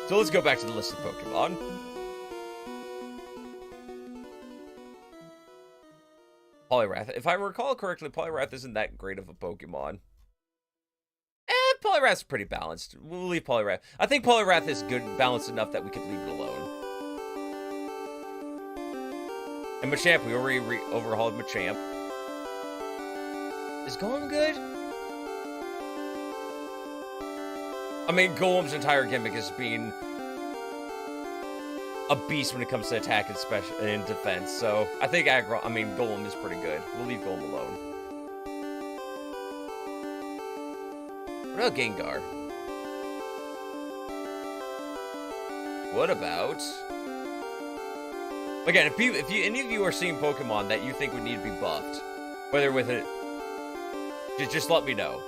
So let's go back to the list of Pokemon. Poliwrath. If I recall correctly, Poliwrath isn't that great of a Pokemon. Poliwrath's pretty balanced. We'll leave Poliwrath. I think Poliwrath is good, balanced enough that we could leave it alone. And Machamp, we already overhauled Machamp. Is Golem good? I mean, Golem's entire gimmick is being a beast when it comes to attack and defense. So I think Golem is pretty good. We'll leave Golem alone. What about Gengar? What about... Again, if any of you are seeing Pokemon that you think would need to be buffed, whether with it, just let me know.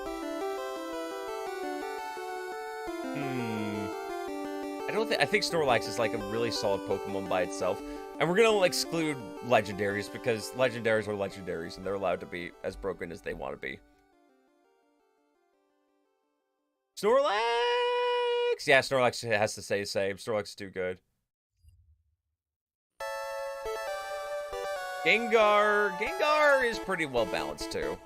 I think Snorlax is like a really solid Pokemon by itself, and we're gonna exclude legendaries because legendaries are legendaries and they're allowed to be as broken as they want to be. Snorlax! Yeah, Snorlax has to say the same. Snorlax is too good. Gengar is pretty well balanced too.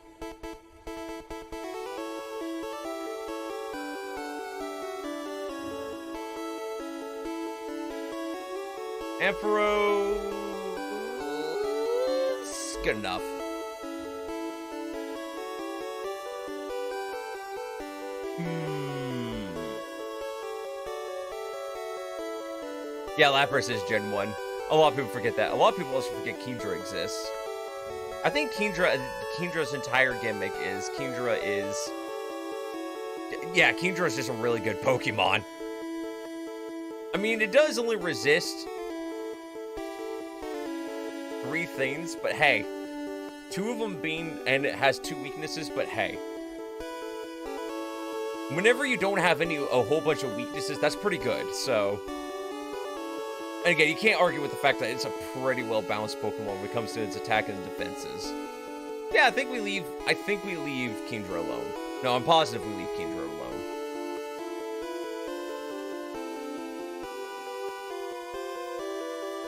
Ampharos... good enough. Yeah, Lapras is Gen 1. A lot of people forget that. A lot of people also forget Kingdra exists. I think Kingdra's entire gimmick is... Yeah, Kingdra is just a really good Pokemon. I mean, it does only resist 3 things, but hey. 2 of them being... And it has 2 weaknesses, but hey. Whenever you don't have a whole bunch of weaknesses, that's pretty good, so... And again, you can't argue with the fact that it's a pretty well-balanced Pokemon when it comes to its attack and defenses. Yeah, I think we leave Kingdra alone. No, I'm positive we leave Kingdra alone.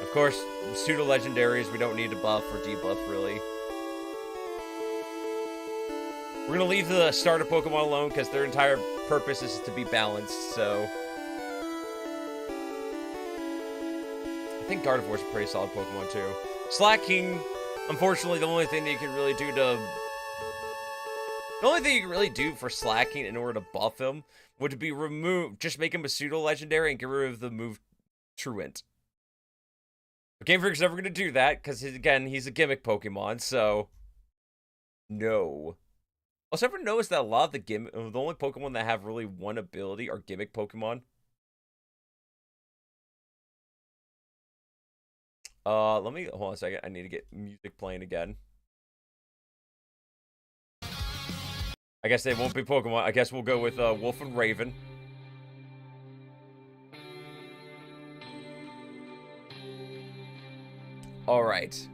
Of course, pseudo-legendaries we don't need to buff or debuff, really. We're gonna leave the starter Pokemon alone because their entire purpose is to be balanced, so... I think Gardevoir's a pretty solid Pokemon, too. Slaking, unfortunately, the only thing that you can really do to... The only thing you can really do for Slaking in order to buff him would be just make him a pseudo-legendary and get rid of the move Truant. Game Freak's never going to do that, because, again, he's a gimmick Pokemon, so... No. Also, ever noticed that a lot of the only Pokemon that have really one ability are gimmick Pokemon? Let me, hold on a second, I need to get music playing again. I guess they won't be Pokemon, I guess we'll go with, Wolf and Raven. Alright.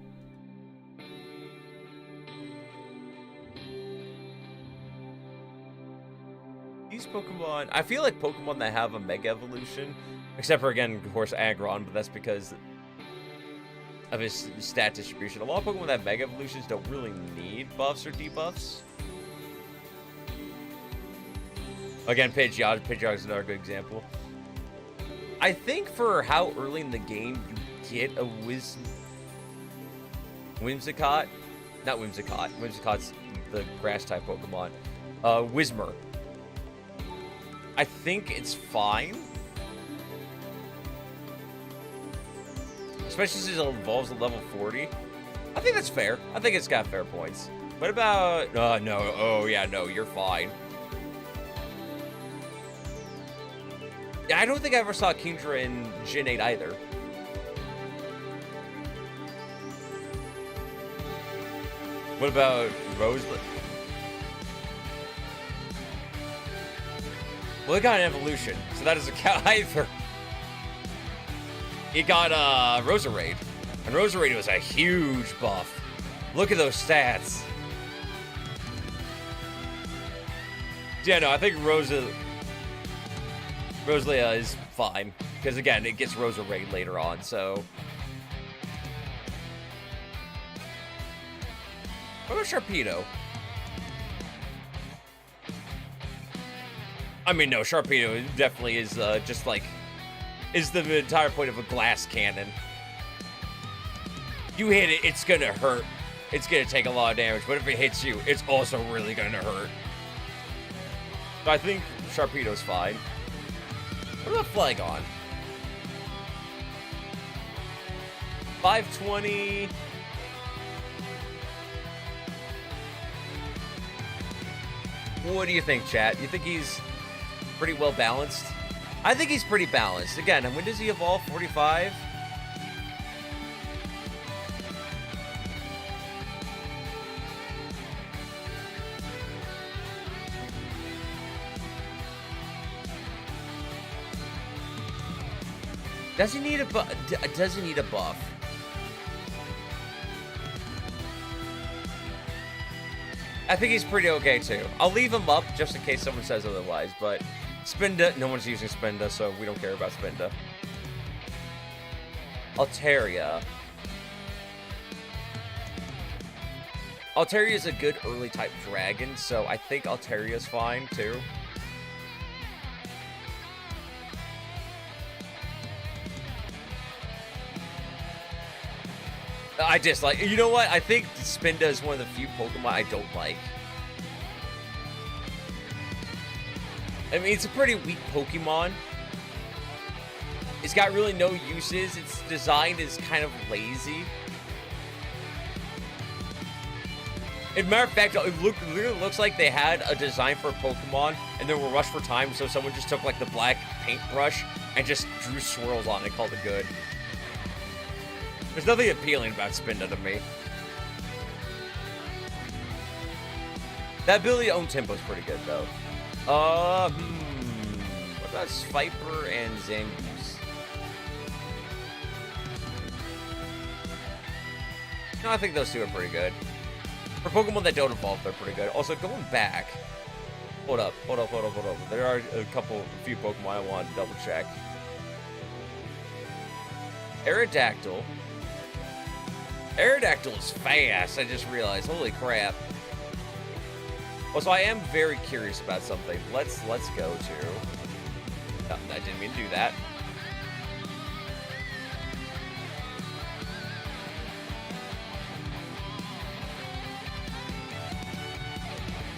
These Pokemon, I feel like Pokemon that have a Mega Evolution, except for, again, of course, Aggron, but that's because of his stat distribution. A lot of Pokemon that have Mega Evolutions don't really need buffs or debuffs. Again, Pidgeot is another good example. I think for how early in the game you get a Whimsicott, not Whimsicott, Whimsicott's the grass-type Pokemon, Whismur. I think it's fine. Especially since it evolves at level 40. I think that's fair. I think it's got fair points. What about... no. Oh, yeah, no, you're fine. Yeah, I don't think I ever saw Kingdra in Gen 8 either. What about Roselet? Well, it got an evolution, so that doesn't count either. It got Roserade, and Roserade was a huge buff. Look at those stats. Yeah, no, I think Rosalia is fine. Because, again, it gets Rosa Raid later on, so... What about Sharpedo? I mean, no, Sharpedo definitely is, just, like... is the entire point of a glass cannon. You hit it, it's gonna hurt. It's gonna take a lot of damage, but if it hits you, it's also really gonna hurt. So I think Sharpedo's fine. What about Flygon? 520. What do you think, chat? You think he's pretty well balanced? I think he's pretty balanced. Again, when does he evolve? 45? Does he need a buff? Does he need a buff? I think he's pretty okay too. I'll leave him up just in case someone says otherwise, but Spinda, no one's using Spinda, so we don't care about Spinda. Altaria. Altaria is a good early type dragon, so I think Altaria's fine too. I dislike. You know what? I think Spinda is one of the few Pokemon I don't like. I mean, it's a pretty weak Pokemon. It's got really no uses. Its design is kind of lazy. As a matter of fact, it literally looks like they had a design for a Pokemon and they were rushed for time, so someone just took like the black paintbrush and just drew swirls on it and called it good. There's nothing appealing about Spinda to me. That ability to own Tempo's pretty good, though. What about Viper and Zangoose? No, I think those two are pretty good. For Pokemon that don't evolve, they're pretty good. Also, going back... Hold up. There are a few Pokemon I want to double check. Aerodactyl. Aerodactyl is fast, I just realized. Holy crap. Also, I am very curious about something. Let's go to... No, I didn't mean to do that.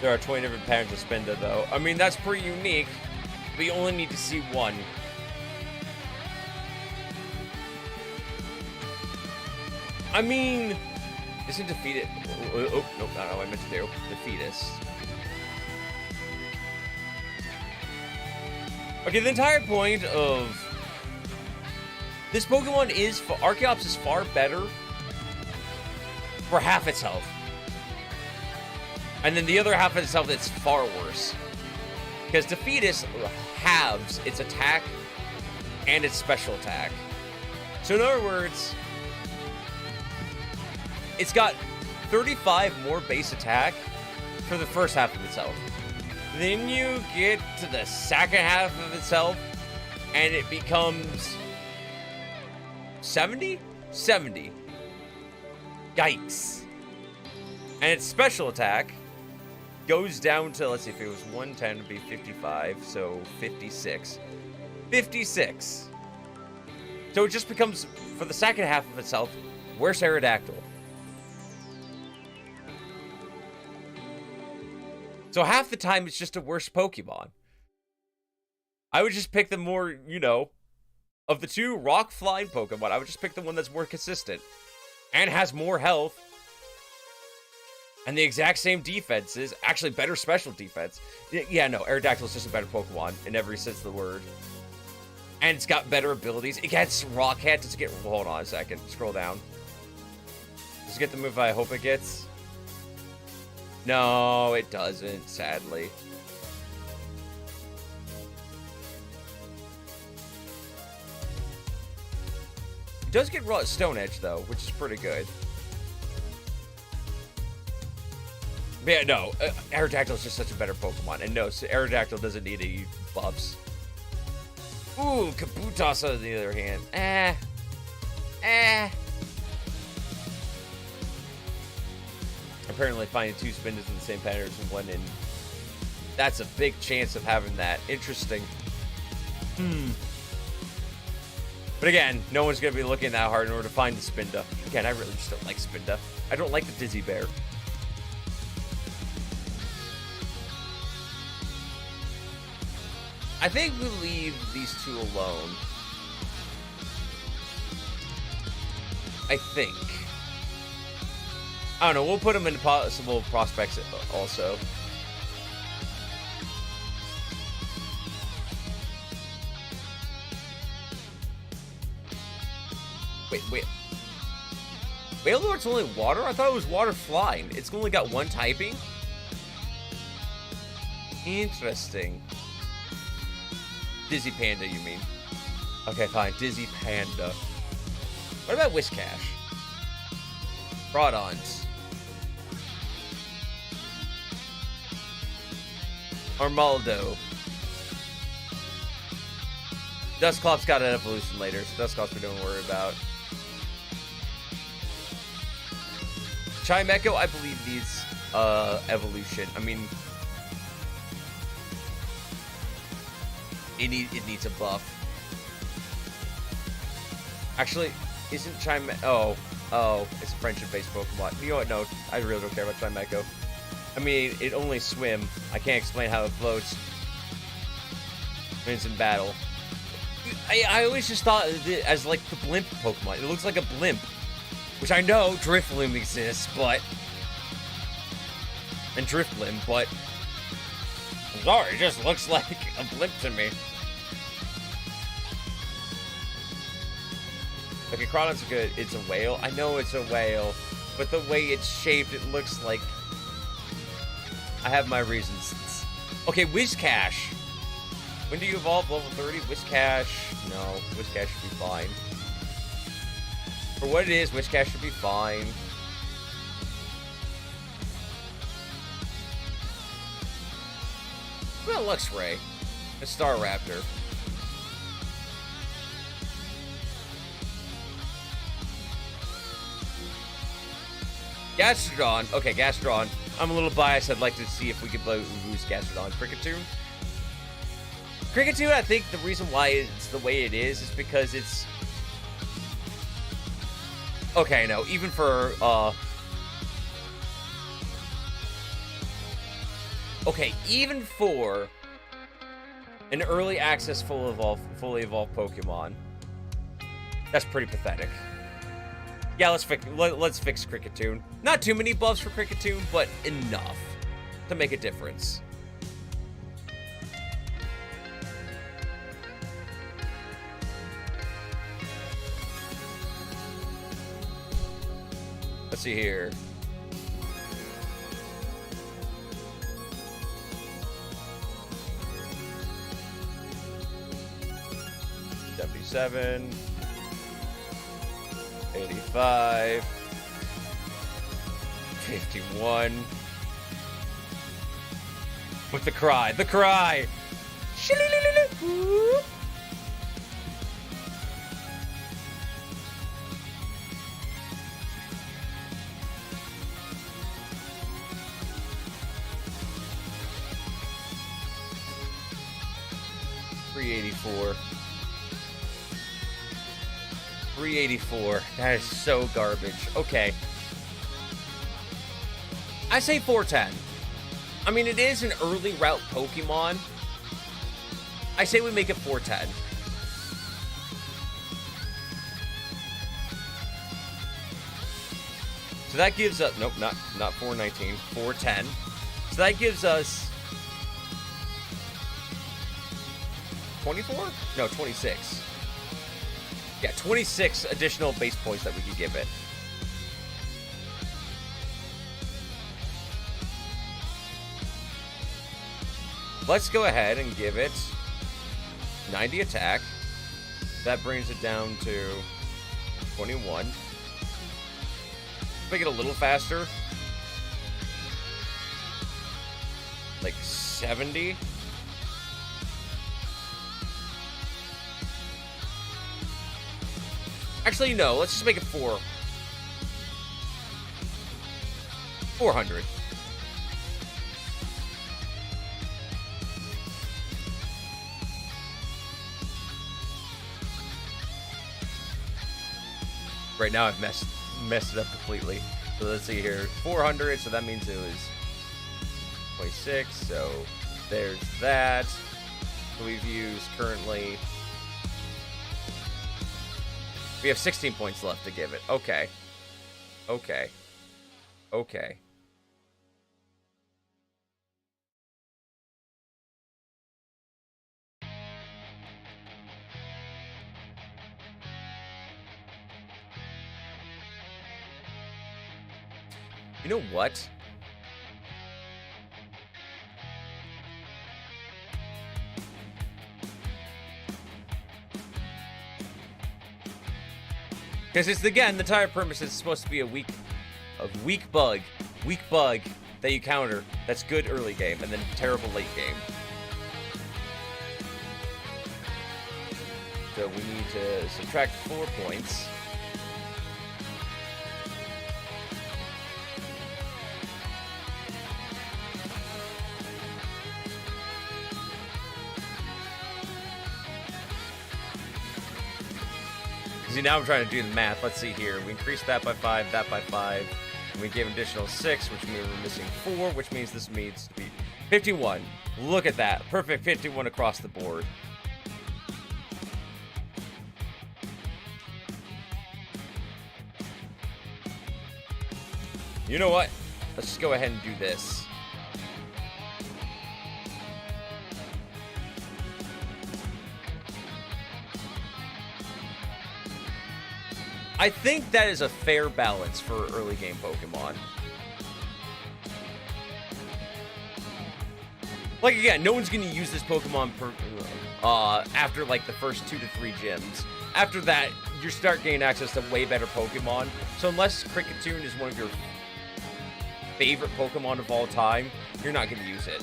There are 20 different patterns of Spinda, though. I mean, that's pretty unique, but you only need to see one. I mean, isn't defeated? Oh, nope, not how I meant to do. Defeatus. Okay, the entire point of this Pokemon is Archeops is far better for half its health, and then the other half of its health it's far worse because Defeatus halves its attack and its special attack. So in other words, it's got 35 more base attack for the first half of its health. Then you get to the second half of its health, and it becomes 70? 70. Yikes. And its special attack goes down to, let's see, if it was 110, it'd be 55, so 56. 56. So it just becomes, for the second half of its health, worse Aerodactyl. So half the time, it's just a worse Pokemon. I would just pick the more, you know, of the two rock-flying Pokemon, I would just pick the one that's more consistent. And has more health. And the exact same defenses. Actually, better special defense. Yeah, no, Aerodactyl is just a better Pokemon in every sense of the word. And it's got better abilities. It gets Rock Hat. Does it get... Hold on a second. Scroll down. Does it get the move I hope it gets? No, it doesn't, sadly. It does get Stone Edge, though, which is pretty good. But yeah, no, Aerodactyl is just such a better Pokemon. And no, Aerodactyl doesn't need any buffs. Ooh, Kabutops on the other hand. Apparently finding 2 Spindas in the same pattern as 1 in. That's a big chance of having that. Interesting. But again, no one's going to be looking that hard in order to find the Spinda. Again, I really just don't like Spinda. I don't like the Dizzy Bear. I think we leave these 2 alone. I think. I don't know. We'll put them in possible prospects also. Wait. Wailord's only water? I thought it was water flying. It's only got 1 typing? Interesting. Dizzy Panda, you mean? Okay, fine. Dizzy Panda. What about Whiscash? Groudons. Armaldo. Dusclop's got an evolution later, so Dusclops we don't worry about. Chimecho, I believe, needs evolution. I mean, it needs a buff. Actually, isn't Chimecho... Oh, it's a friendship-based Pokemon. You know what? No, I really don't care about Chimecho. I mean, it only swim. I can't explain how it floats when it's in battle. I always just thought of it as like the blimp Pokemon. It looks like a blimp. Which I know Drifloon exists, but... And Drifblim, but... I'm sorry, it just looks like a blimp to me. Okay, Groudon's good. It's a whale. I know it's a whale, but the way it's shaped, it looks like... I have my reasons. Okay, Whiscash. When do you evolve? Level 30? Whiscash. No, Whiscash should be fine. For what it is, Whiscash should be fine. What about Luxray? A Staraptor. Gastrodon. Okay, Gastrodon. I'm a little biased. I'd like to see if we could boost Gastrodon. Kricketune. Kricketune, I think the reason why it's the way it is because it's... Okay, no, even for, Okay, even for an early access fully evolved Pokemon, that's pretty pathetic. Yeah, let's fix Kricketune. Not too many buffs for Kricketune, but enough to make a difference. Let's see here. $77. 85. 51. With the cry. The cry! $384. $384. That is so garbage. Okay. I say 410. I mean, it is an early route Pokemon. I say we make it 410. So that gives us... Nope, not 419. 410. So that gives us... 24? No, 26. Yeah, 26 additional base points that we could give it. Let's go ahead and give it 90 attack. That brings it down to 21. Make it a little faster. Like 70. Actually, no. Let's just make it 400. Right now, I've messed it up completely. So let's see here. 400. So that means it was 26. So there's that. So we've used currently. We have 16 points left to give it. Okay. Okay. Okay. You know what? Because it's, again, the entire premise is supposed to be a weak bug that you counter that's good early game and then terrible late game. So we need to subtract 4 points. See, now I'm trying to do the math. Let's see here. We increased that by 5, that by 5. And we gave an additional 6, which means we're missing 4, which means this needs to be 51. Look at that. Perfect 51 across the board. You know what? Let's just go ahead and do this. I think that is a fair balance for early game Pokemon. Like, again, no one's going to use this Pokemon after, like, the first 2 to 3 gyms. After that, you start gaining access to way better Pokemon. So unless Kricketune is one of your favorite Pokemon of all time, you're not going to use it.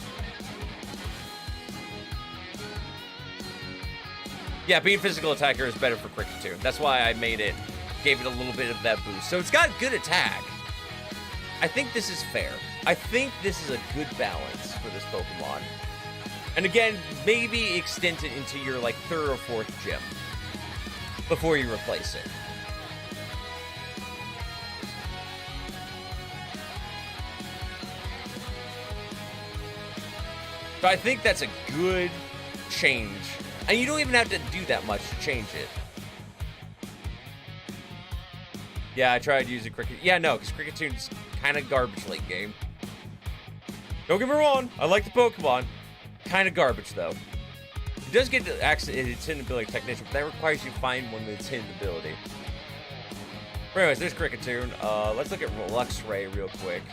Yeah, being physical attacker is better for Kricketune. That's why I gave it a little bit of that boost. So it's got good attack. I think this is fair. I think this is a good balance for this Pokemon. And again, maybe extend it into your, like, 3rd or 4th gym before you replace it. But I think that's a good change. And you don't even have to do that much to change it. Yeah, I tried using Cricket. Yeah, no, because Kricketune kind of garbage late game. Don't get me wrong, I like the Pokemon. Kind of garbage, though. It does get to access its hidden ability technician, but that requires you to find one with its hidden ability. But anyways, there's Kricketune. Let's look at Luxray real quick.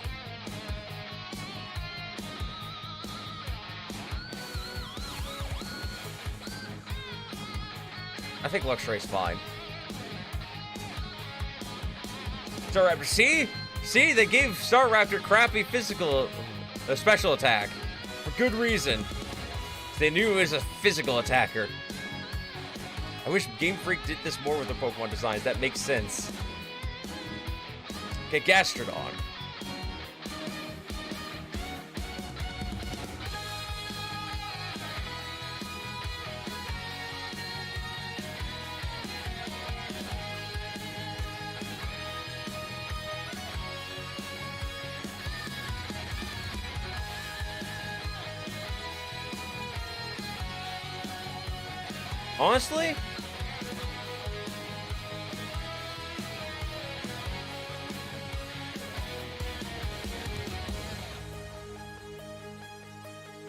I think Luxray's fine. Staraptor, see, they gave Staraptor crappy special attack for good reason. They knew it was a physical attacker. I wish Game Freak did this more with their Pokemon designs. That makes sense. Okay, Gastrodon. Honestly?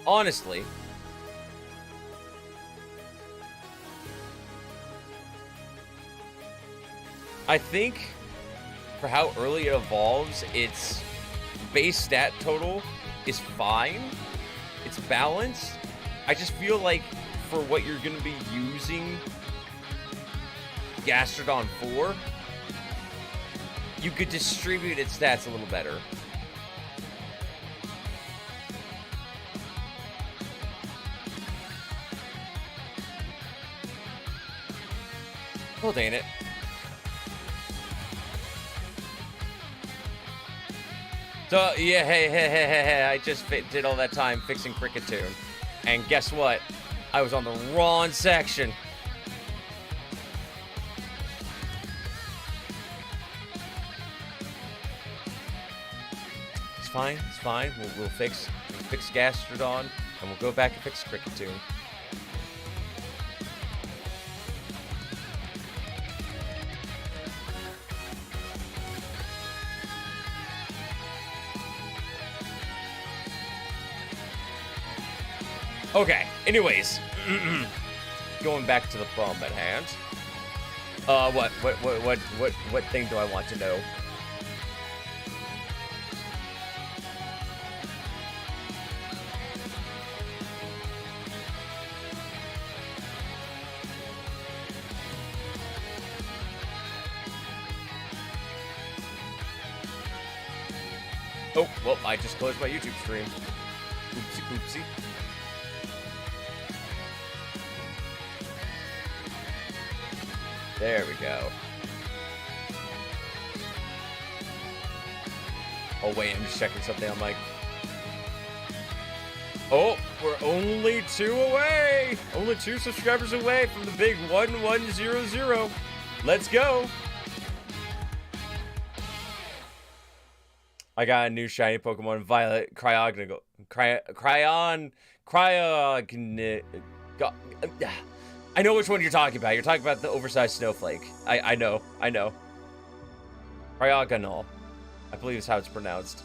Honestly. I think for how early it evolves, its base stat total is fine. It's balanced. I just feel like for what you're going to be using Gastrodon for, you could distribute its stats a little better. Oh, dang it. So, yeah, hey, I just did all that time fixing Cricketune. And guess what? I was on the wrong section. It's fine, it's fine. We'll fix Gastrodon, and we'll go back and fix Cricketune. Okay, anyways, going back to the problem at hand. What thing do I want to know? Oh, well, I just closed my YouTube stream. Oopsie poopsie. There we go. Oh, wait, I'm just checking something on my... Oh, we're only 2 away! Only 2 subscribers away from the big 1100. Let's go! I got a new shiny Pokemon, Violet, I know which one you're talking about. You're talking about the oversized snowflake. I know. Cryogonal, I believe is how it's pronounced.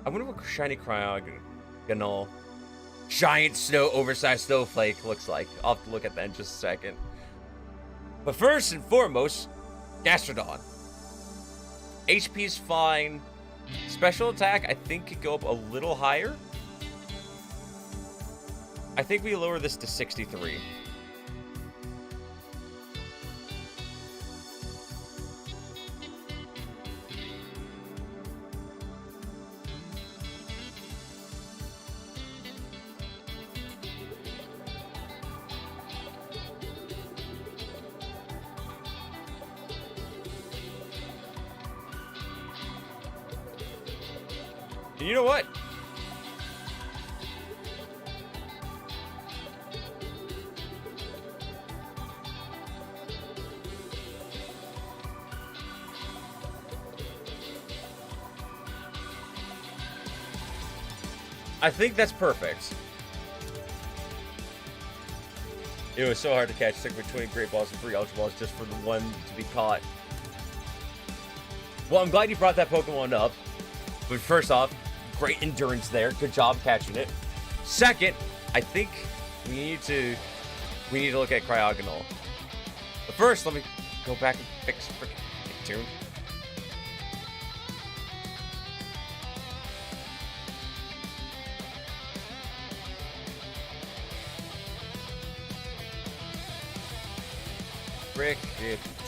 I wonder what shiny Cryogonal giant oversized snowflake looks like. I'll have to look at that in just a second. But first and foremost, Gastrodon. HP's fine. Special attack, I think, could go up a little higher. I think we lower this to 63. And you know what? I think that's perfect. It was so hard to catch. It took me 20 Great Balls and 3 Ultra Balls just for the one to be caught. Well, I'm glad you brought that Pokemon up. But first off, great endurance there. Good job catching it. Second, I think we need to look at Cryogonal. But first, let me go back and fix freaking Tune.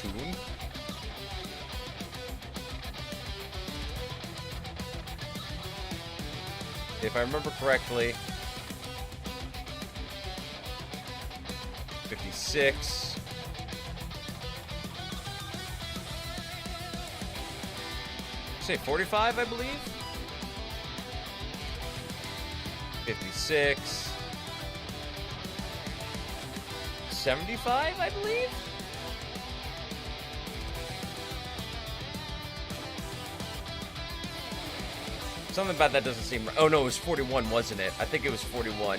Tune. If I remember correctly, 56. Say 45, I believe. 56. 75, I believe. Something about that doesn't seem right. Oh, no, it was 41, wasn't it? I think it was 41.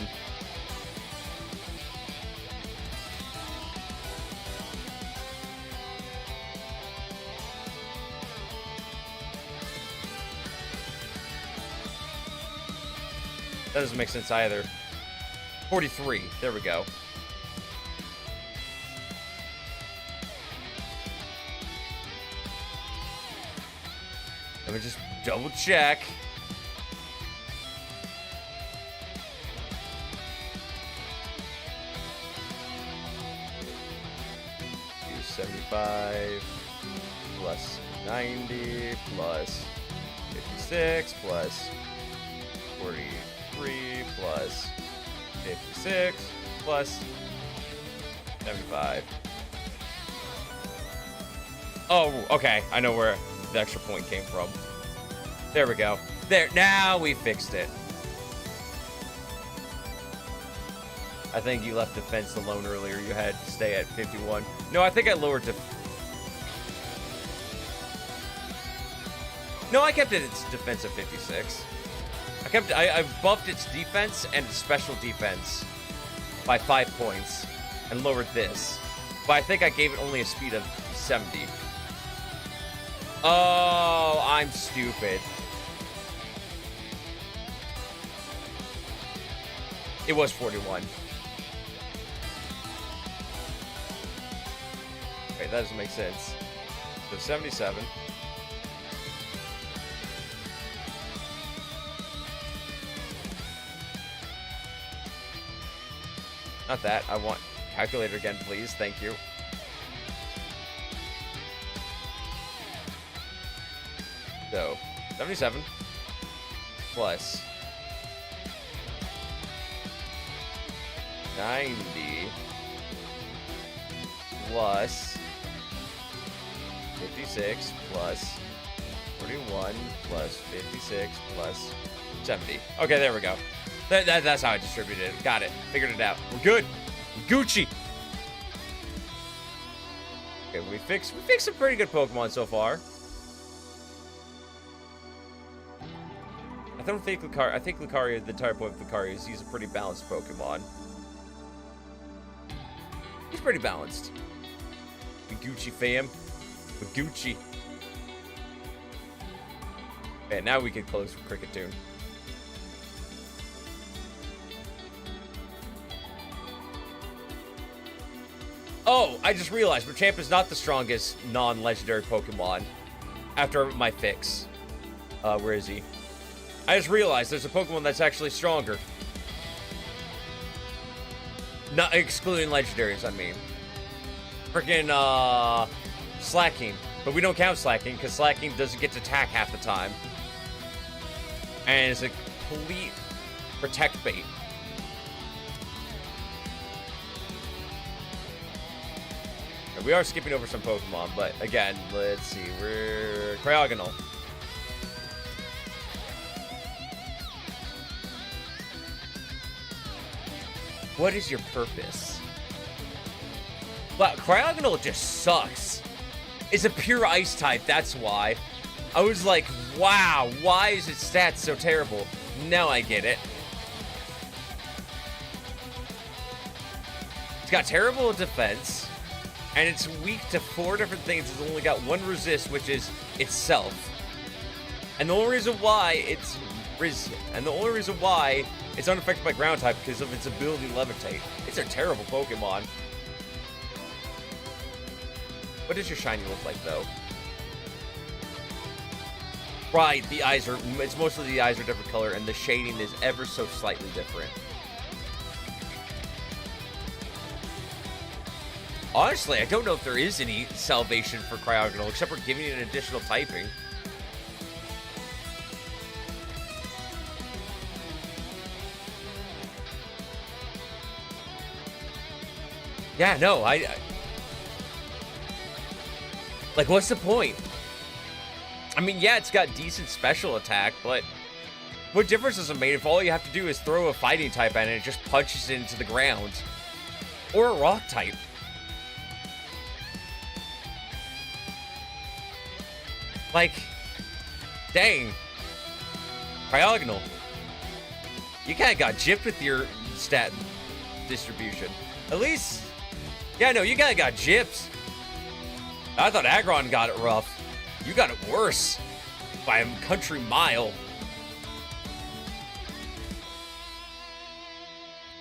That doesn't make sense either. 43. There we go. Let me just double check. 75 plus 90 plus 56 plus 43 plus 56 plus 75. Oh, okay. I know where the extra point came from. There we go. There, now we fixed it. I think you left defense alone earlier. You had to stay at 51. No, I think I lowered to... No, I kept it its defense at 56. I buffed its defense and its special defense by 5 points and lowered this. But I think I gave it only a speed of 70. Oh, I'm stupid. It was 41. Okay, that doesn't make sense. So 77. Not that. I want calculator again, please. Thank you. So, 77 plus 90 plus 56 plus 41 plus 56 plus 70. Okay, there we go. That's how I distributed it. Got it. Figured it out. We're good. We're Gucci. Okay, we fixed some pretty good Pokemon so far. I think Lucario, the entire point of Lucario is he's a pretty balanced Pokemon. He's pretty balanced. We Gucci fam. We're Gucci. Okay, now we can close for Cricketune. Oh, I just realized Machamp is not the strongest non-legendary Pokemon after my fix. Where is he? I just realized there's a Pokemon that's actually stronger. Not excluding legendaries, I mean. Freaking, Slacking. But we don't count Slacking, because Slacking doesn't get to attack half the time. And it's a complete protect bait. We are skipping over some Pokemon, but again, let's see. We're Cryogonal. What is your purpose? Wow, Cryogonal just sucks. It's a pure ice type, that's why. I was like, wow, why is its stats so terrible? Now I get it. It's got terrible defense, and it's weak to 4 different things. It's only got 1 resist, which is itself. And the only reason why it's unaffected by ground type because of its ability to levitate. It's a terrible Pokemon. What does your shiny look like, though? Right, the eyes are... It's mostly the eyes are different color, and the shading is ever so slightly different. Honestly, I don't know if there is any salvation for Cryogonal, except for giving it an additional typing. Yeah, no, like, what's the point? I mean, yeah, it's got decent special attack, but what difference does it make if all you have to do is throw a fighting type at it and it just punches it into the ground? Or a rock type? Like, dang. Cryogonal. You kinda got gypped with your stat distribution. At least, yeah, no, you kinda got gypped. I thought Aggron got it rough. You got it worse by a country mile.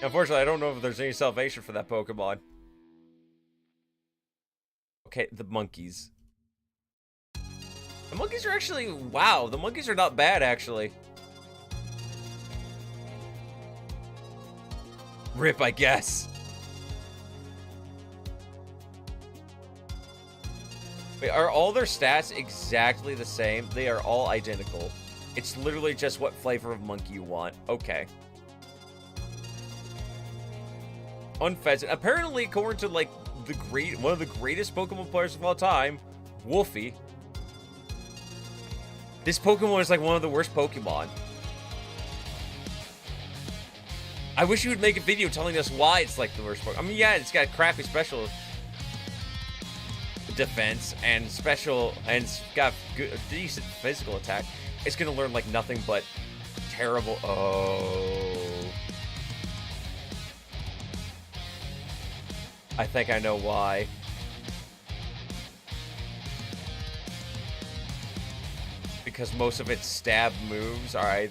Unfortunately, I don't know if there's any salvation for that Pokemon. Okay, the monkeys. The monkeys are actually... Wow, the monkeys are not bad, actually. Rip, I guess. Wait, are all their stats exactly the same? They are all identical. It's literally just what flavor of monkey you want. Okay. Unfezant. Apparently, according to, like, one of the greatest Pokemon players of all time, Wolfie, This Pokemon is like one of the worst Pokemon. I wish you would make a video telling us why it's like the worst Pokemon. I mean, yeah, it's got crappy special defense and special, and it's got good, decent physical attack. It's gonna learn like nothing but terrible. Oh, I think I know why. Because most of its stab moves are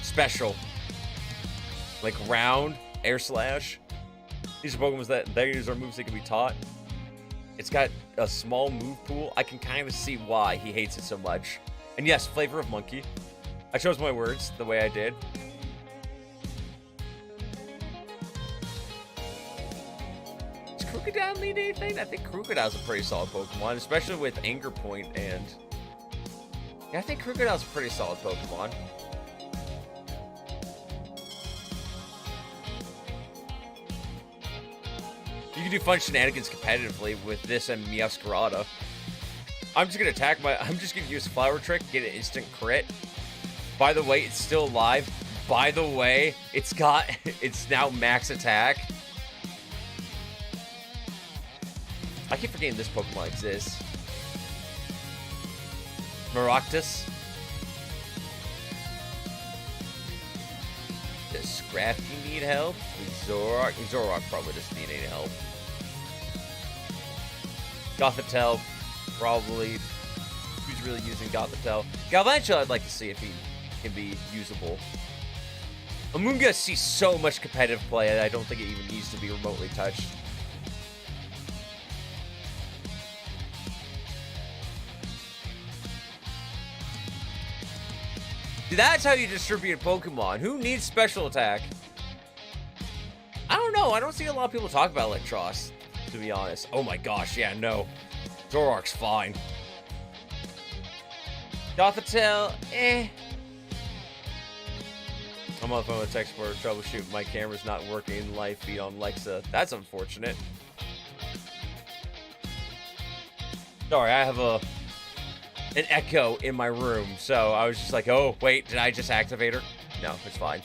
special, like round, air slash. These are Pokemon that these are moves that can be taught. It's got a small move pool. I can kind of see why he hates it so much. And yes, flavor of monkey. I chose my words the way I did. Does Crocodile need anything? I think Crocodile's a pretty solid Pokemon, especially with Anger Point and... Yeah, I think Crocodile's a pretty solid Pokemon. You can do fun shenanigans competitively with this and Meowscarada. I'm just gonna I'm just gonna use Flower Trick, get an instant crit. By the way, it's still alive. By the way, it's now max attack. I keep forgetting this Pokemon exists. Maractus. Does Scrafty need help? Zoroark? Zoroark probably doesn't need any help. Gothitelle, probably. Who's really using Gothitelle? Galvantula, I'd like to see if he can be usable. Amoonguss sees so much competitive play that I don't think it even needs to be remotely touched. That's how you distribute Pokemon. Who needs special attack? I don't know. I don't see a lot of people talk about Electros, to be honest. Oh my gosh, yeah, no. Zoroark's fine. Gothitelle, I'm on the phone with tech support, troubleshoot. My camera's not working. Live feed on Alexa. That's unfortunate. Sorry, I have an echo in my room, so I was just like, oh, wait, did I just activate her? No, it's fine.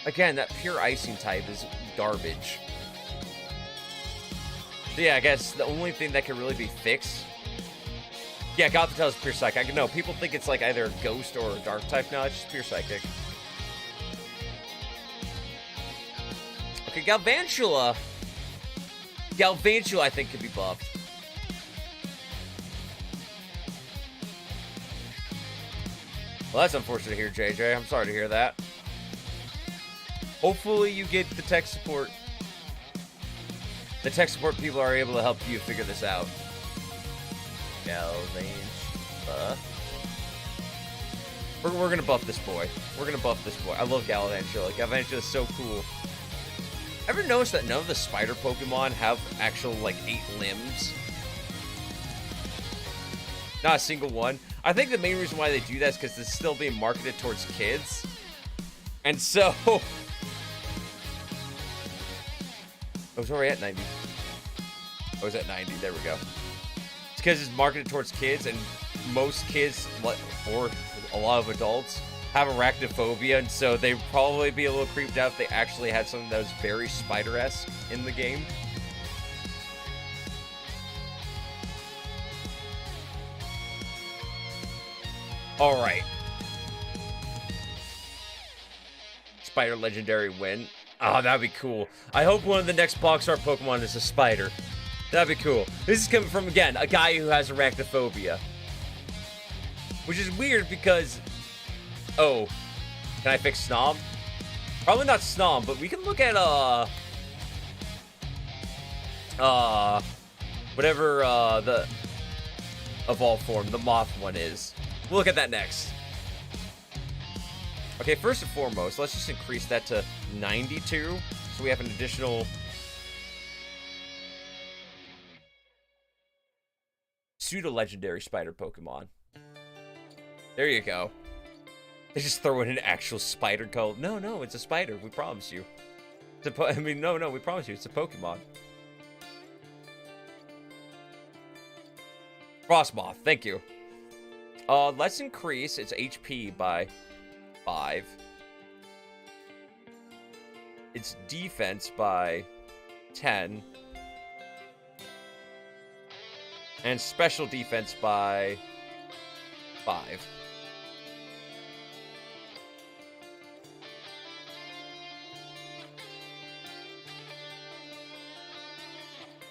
Again, that pure icing type is garbage. So yeah, I guess the only thing that can really be fixed... Yeah, Gothitelle is pure psychic. No, people think it's like either a ghost or a dark type. No, it's just pure psychic. Okay, Galvantula. Galvantula, I think, could be buffed. Well, that's unfortunate to hear, JJ. I'm sorry to hear that. Hopefully you get the tech support. The tech support people are able to help you figure this out. Galvantula. We're gonna buff this boy. We're gonna buff this boy. I love Galvantula. Galvantula is so cool. Ever notice that none of the spider Pokemon have actual, like, 8 limbs? Not a single one. I think the main reason why they do that is because it's still being marketed towards kids. And so... Oh, it's already at 90. Oh, it's at 90. There we go. It's because it's marketed towards kids, and most kids, or a lot of adults, have arachnophobia, and so they'd probably be a little creeped out if they actually had something that was very spider-esque in the game. Alright. Spider legendary win. Oh, that'd be cool. I hope one of the next box art Pokemon is a spider. That'd be cool. This is coming from, again, a guy who has arachnophobia. Which is weird because... Oh. Can I fix Snom? Probably not Snom, but we can look at, whatever, the evolved form, the moth one is. We'll look at that next. Okay, first and foremost, let's just increase that to 92. So we have an additional... pseudo-legendary spider Pokemon. There you go. They just throw in an actual spider called... No, it's a spider. We promise you. It's a no, we promise you. It's a Pokemon. Frostmoth, thank you. Let's increase its HP by 5. Its defense by 10. And special defense by 5.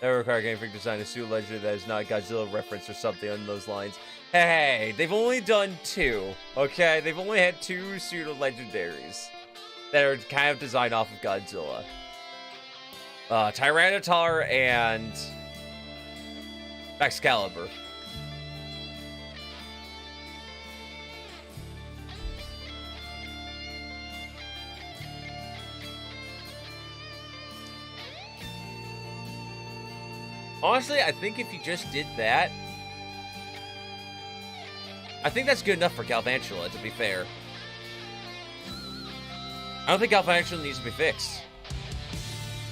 That require Game Freak design a suit legendary that is not a Godzilla reference or something on those lines. Hey, they've only done 2, okay? They've only had 2 pseudo-legendaries that are kind of designed off of Godzilla. Tyranitar and Excalibur. Honestly, I think if you just did that, I think that's good enough for Galvantula, to be fair. I don't think Galvantula needs to be fixed.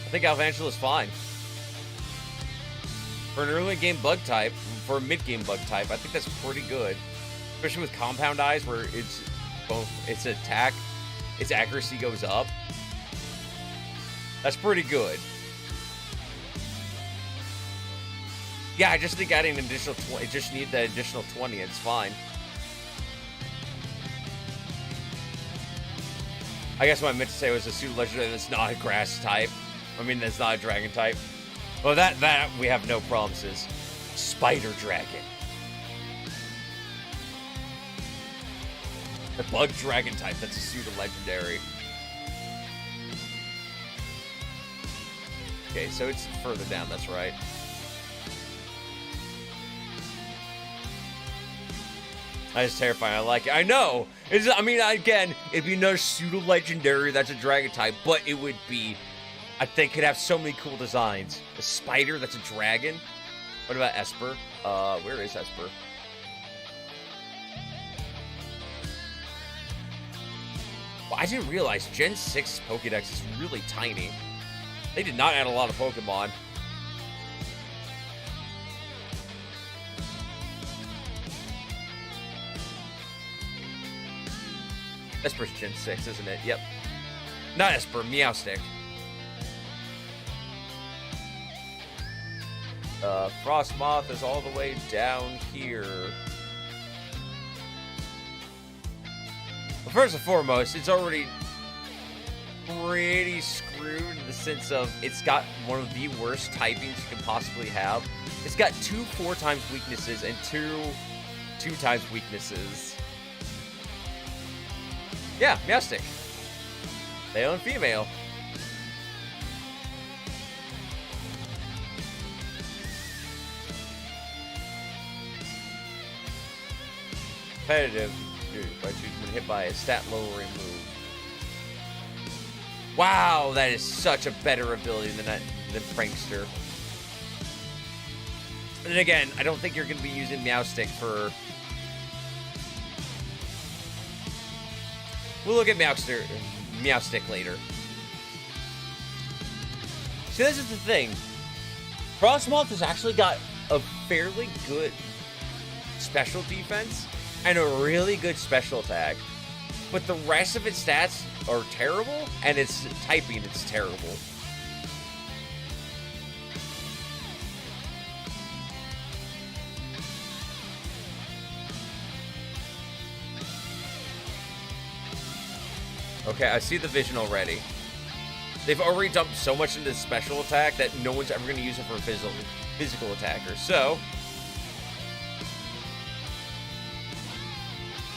I think Galvantula is fine. For an early game bug type, for a mid game bug type, I think that's pretty good. Especially with Compound Eyes, where it's both its attack, its accuracy goes up. That's pretty good. Yeah, I just think adding an additional 20, just need that additional 20, it's fine. I guess what I meant to say was a pseudo legendary that's not a grass type. I mean, that's not a dragon type. Well, that we have no promises. Spider Dragon. The bug dragon type, that's a pseudo legendary. Okay, so it's further down, that's right. That is terrifying. I like it. I know. I mean, again, it'd be another pseudo-legendary that's a dragon type, but it would be... I think it could have so many cool designs. A spider that's a dragon. What about Esper? Where is Esper? Well, I didn't realize Gen 6 Pokédex is really tiny. They did not add a lot of Pokemon. Esper's Gen 6, isn't it? Yep. Not Esper, Meowstick. Frostmoth is all the way down here. Well, first and foremost, it's already pretty screwed in the sense of it's got one of the worst typings you can possibly have. It's got 2 4x weaknesses and 2 2x weaknesses. Yeah, Meowstick. Male and female. Competitive. By choosing when hit by a stat lowering move. Wow, that is such a better ability than Prankster. And then again, I don't think you're going to be using Meowstick for... We'll look at Meowstick later. See, this is the thing. Frostmoth has actually got a fairly good special defense and a really good special attack. But the rest of its stats are terrible, and its typing is terrible. Okay, I see the vision already. They've already dumped so much into special attack that no one's ever going to use it for a physical attacker. So,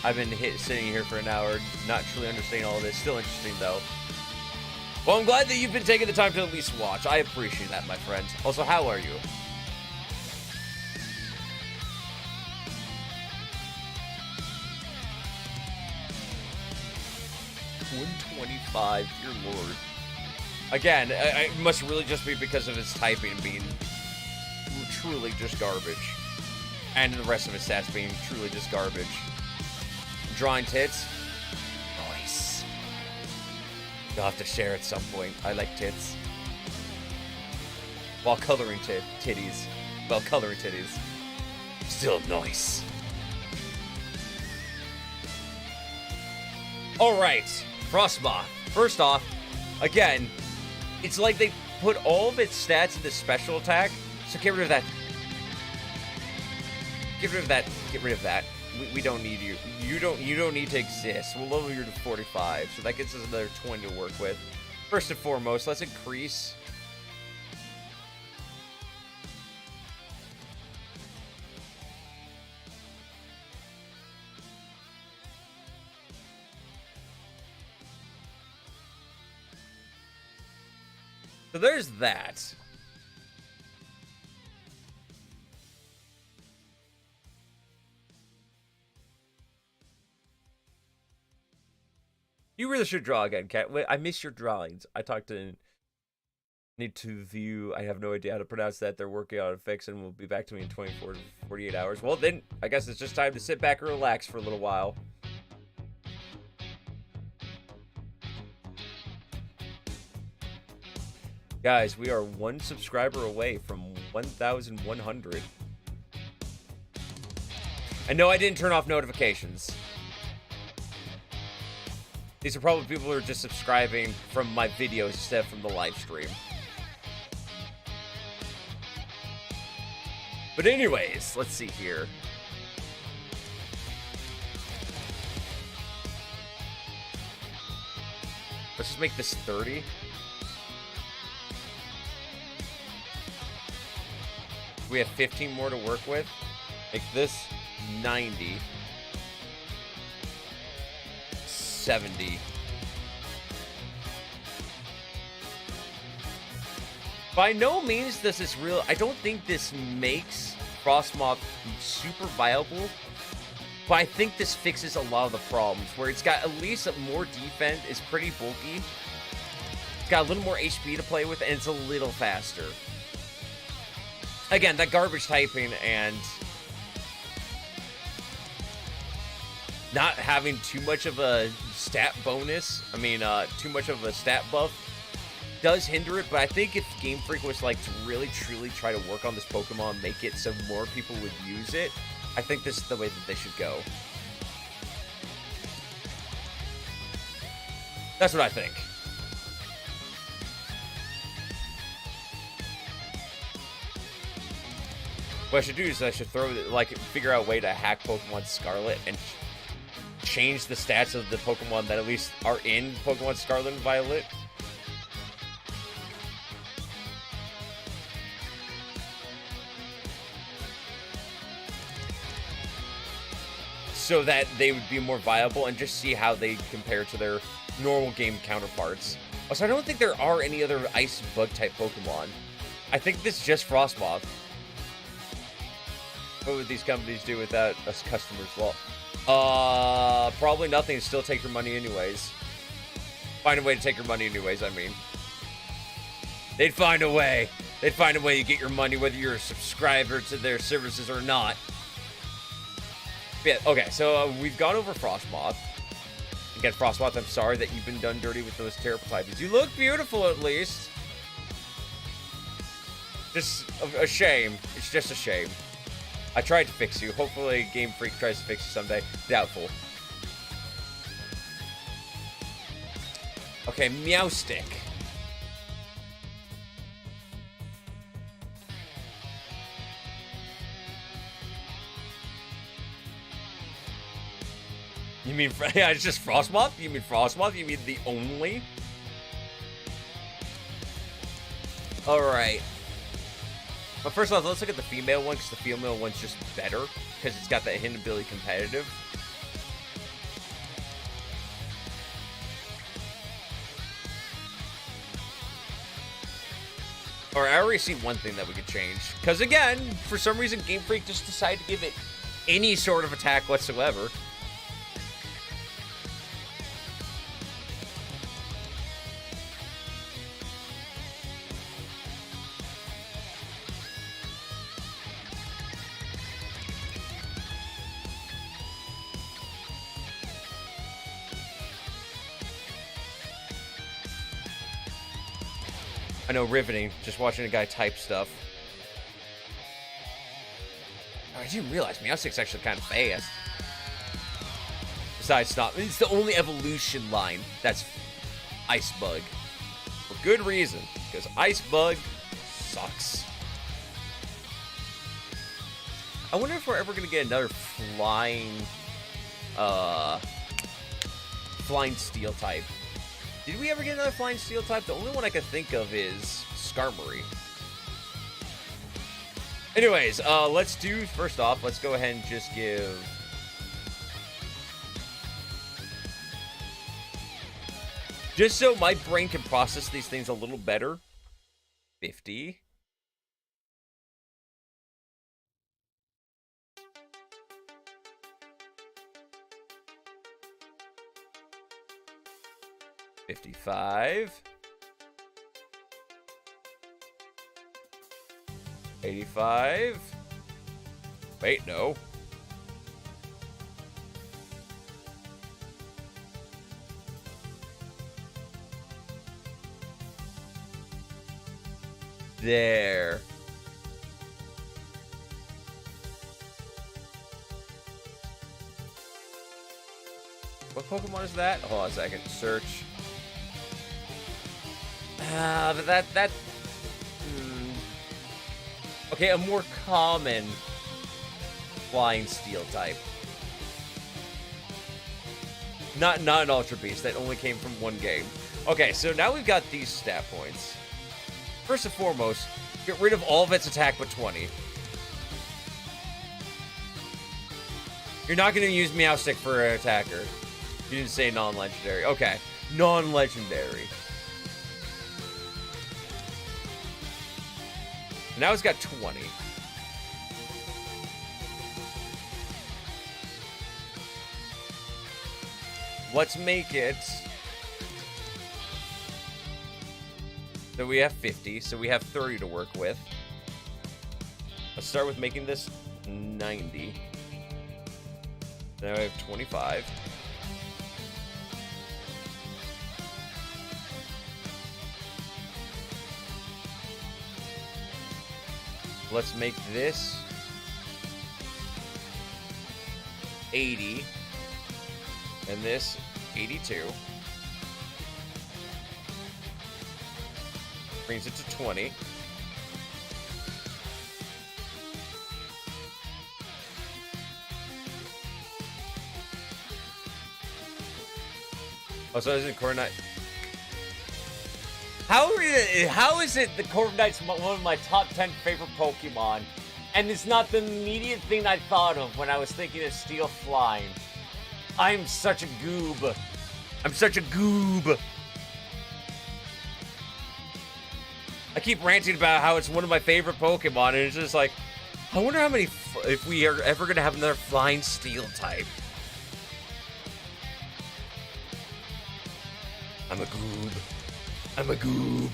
I've been sitting here for an hour, not truly understanding all of this. Still interesting, though. Well, I'm glad that you've been taking the time to at least watch. I appreciate that, my friend. Also, how are you? $125, dear lord. Again, it must really just be because of its typing being truly just garbage. And the rest of its stats being truly just garbage. Drawing tits? Nice. You'll have to share at some point. I like tits. While coloring titties. Well, coloring titties. Still nice. Alright, Frostmoth. First off, again, it's like they put all of its stats into special attack, so get rid of that. Get rid of that. Get rid of that. We don't need you. You don't need to exist. We'll level you to 45, so that gets us another 20 to work with. First and foremost, let's increase. So there's that. You really should draw again, Kat. Wait, I miss your drawings. I talked to Need to View. I have no idea how to pronounce that. They're working on a fix and will be back to me in 24 to 48 hours. Well, then I guess it's just time to sit back and relax for a little while. Guys, we are one subscriber away from 1,100. I know I didn't turn off notifications. These are probably people who are just subscribing from my videos instead of from the live stream. But anyways, let's see here. Let's just make this 30. We have 15 more to work with. Make this 90. 70. By no means does this real... I don't think this makes Frostmoth super viable, but I think this fixes a lot of the problems, where it's got at least more defense, it's pretty bulky, it's got a little more HP to play with, and it's a little faster. Again, that garbage typing and not having too much of a stat bonus, too much of a stat buff, does hinder it, but I think if Game Freak was like to really truly try to work on this Pokemon, make it so more people would use it, I think this is the way that they should go. That's what I think. What I should do is I should figure out a way to hack Pokemon Scarlet and change the stats of the Pokemon that at least are in Pokemon Scarlet and Violet. So that they would be more viable and just see how they compare to their normal game counterparts. Also, I don't think there are any other ice bug type Pokemon. I think this is just Frostmoth. What would these companies do without us customers? Well, probably nothing. Still take your money anyways. Find a way to take your money anyways, I mean. They'd find a way. They'd find a way to get your money whether you're a subscriber to their services or not. Yeah, okay, so we've gone over Frostmoth. Again, Frostmoth, I'm sorry that you've been done dirty with those terrible typings. You look beautiful, at least. Just a shame. It's just a shame. I tried to fix you. Hopefully Game Freak tries to fix you someday. Doubtful. Okay, Meowstick. You mean, yeah, it's just Frostmoth? You mean Frostmoth? You mean the only? Alright. But first off, let's look at the female one, because the female one's just better, because it's got that hidden ability competitive. Or I already see one thing that we could change. Because again, for some reason, Game Freak just decided to give it any sort of attack whatsoever. I know, riveting, just watching a guy type stuff. I didn't realize Meowstic's actually kind of fast. Besides Stop, it's the only evolution line that's Ice Bug. For good reason, because Ice Bug sucks. I wonder if we're ever gonna get another flying steel type. Did we ever get another flying steel type? The only one I could think of is Skarmory. Anyways, let's do, first off, let's go ahead and just give... Just so my brain can process these things a little better. 50. $55. 85. Wait, no. There. What Pokemon is that? Hold on a second. Search. Okay, a more common flying steel type. Not an Ultra Beast. That only came from one game. Okay, so now we've got these stat points. First and foremost, get rid of all of its attack but 20. You're not going to use Meowstic for an attacker. You didn't say non-legendary. Okay, non-legendary. Now it's got 20. Let's make it... So we have 50, so we have 30 to work with. Let's start with making this 90. Now I have 25. Let's make this 80. And this 82. Brings it to 20. Oh, so isn't Corviknight? How is it the Corviknight's one of my top 10 favorite Pokemon, and it's not the immediate thing I thought of when I was thinking of Steel Flying? I'm such a goob. I'm such a goob. I keep ranting about how it's one of my favorite Pokemon, and it's just like, I wonder how many, if we are ever going to have another flying steel type. I'm a goob. I'm a goob.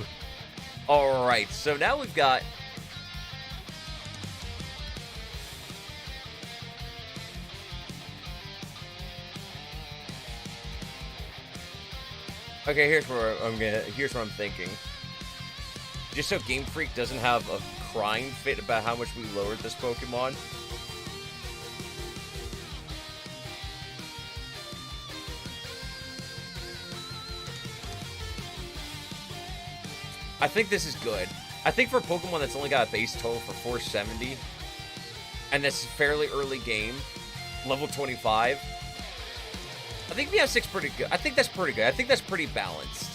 Alright, so now we've got... Okay, here's what I'm thinking. Just so Game Freak doesn't have a crying fit about how much we lowered this Pokemon. I think this is good. I think for a Pokemon that's only got a base total for 470, and that's fairly early game, level 25, I think Meowstic's pretty good. I think that's pretty good. I think that's pretty balanced.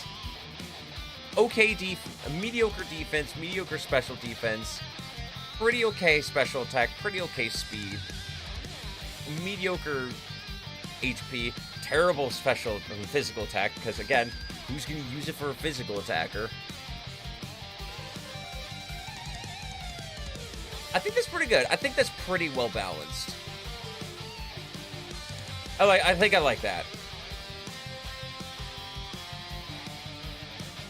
Okay, mediocre defense, mediocre special defense, pretty okay special attack, pretty okay speed, mediocre HP, terrible special physical attack, because again, who's going to use it for a physical attacker? I think that's pretty good. I think that's pretty well balanced. I think I like that.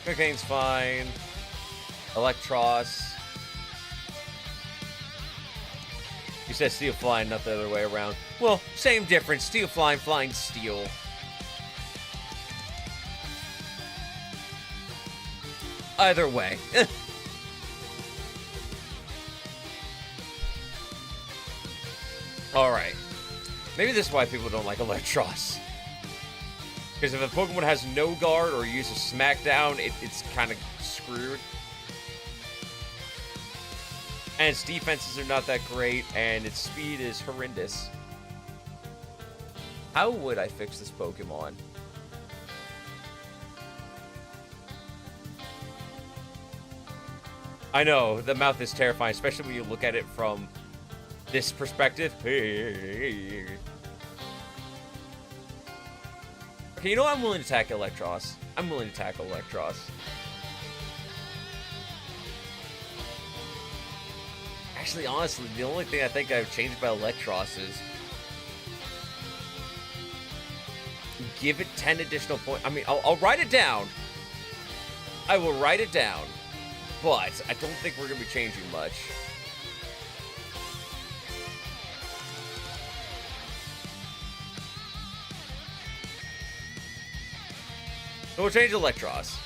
Cocaine's fine. Electros. You said Steel Flying, not the other way around. Well, same difference. Steel Flying, Flying Steel. Either way. Alright. Maybe this is why people don't like Electros. Because if a Pokemon has no guard or uses Smackdown, it's kind of screwed. And its defenses are not that great, and its speed is horrendous. How would I fix this Pokemon? I know, the mouth is terrifying, especially when you look at it from this perspective. Okay, you know what? I'm willing to tackle Electros. I'm willing to tackle Electros. Actually, honestly, the only thing I think I've changed about Electros is give it 10 additional points. I mean, I'll write it down. I will write it down. But I don't think we're going to be changing much. So we'll change Electros.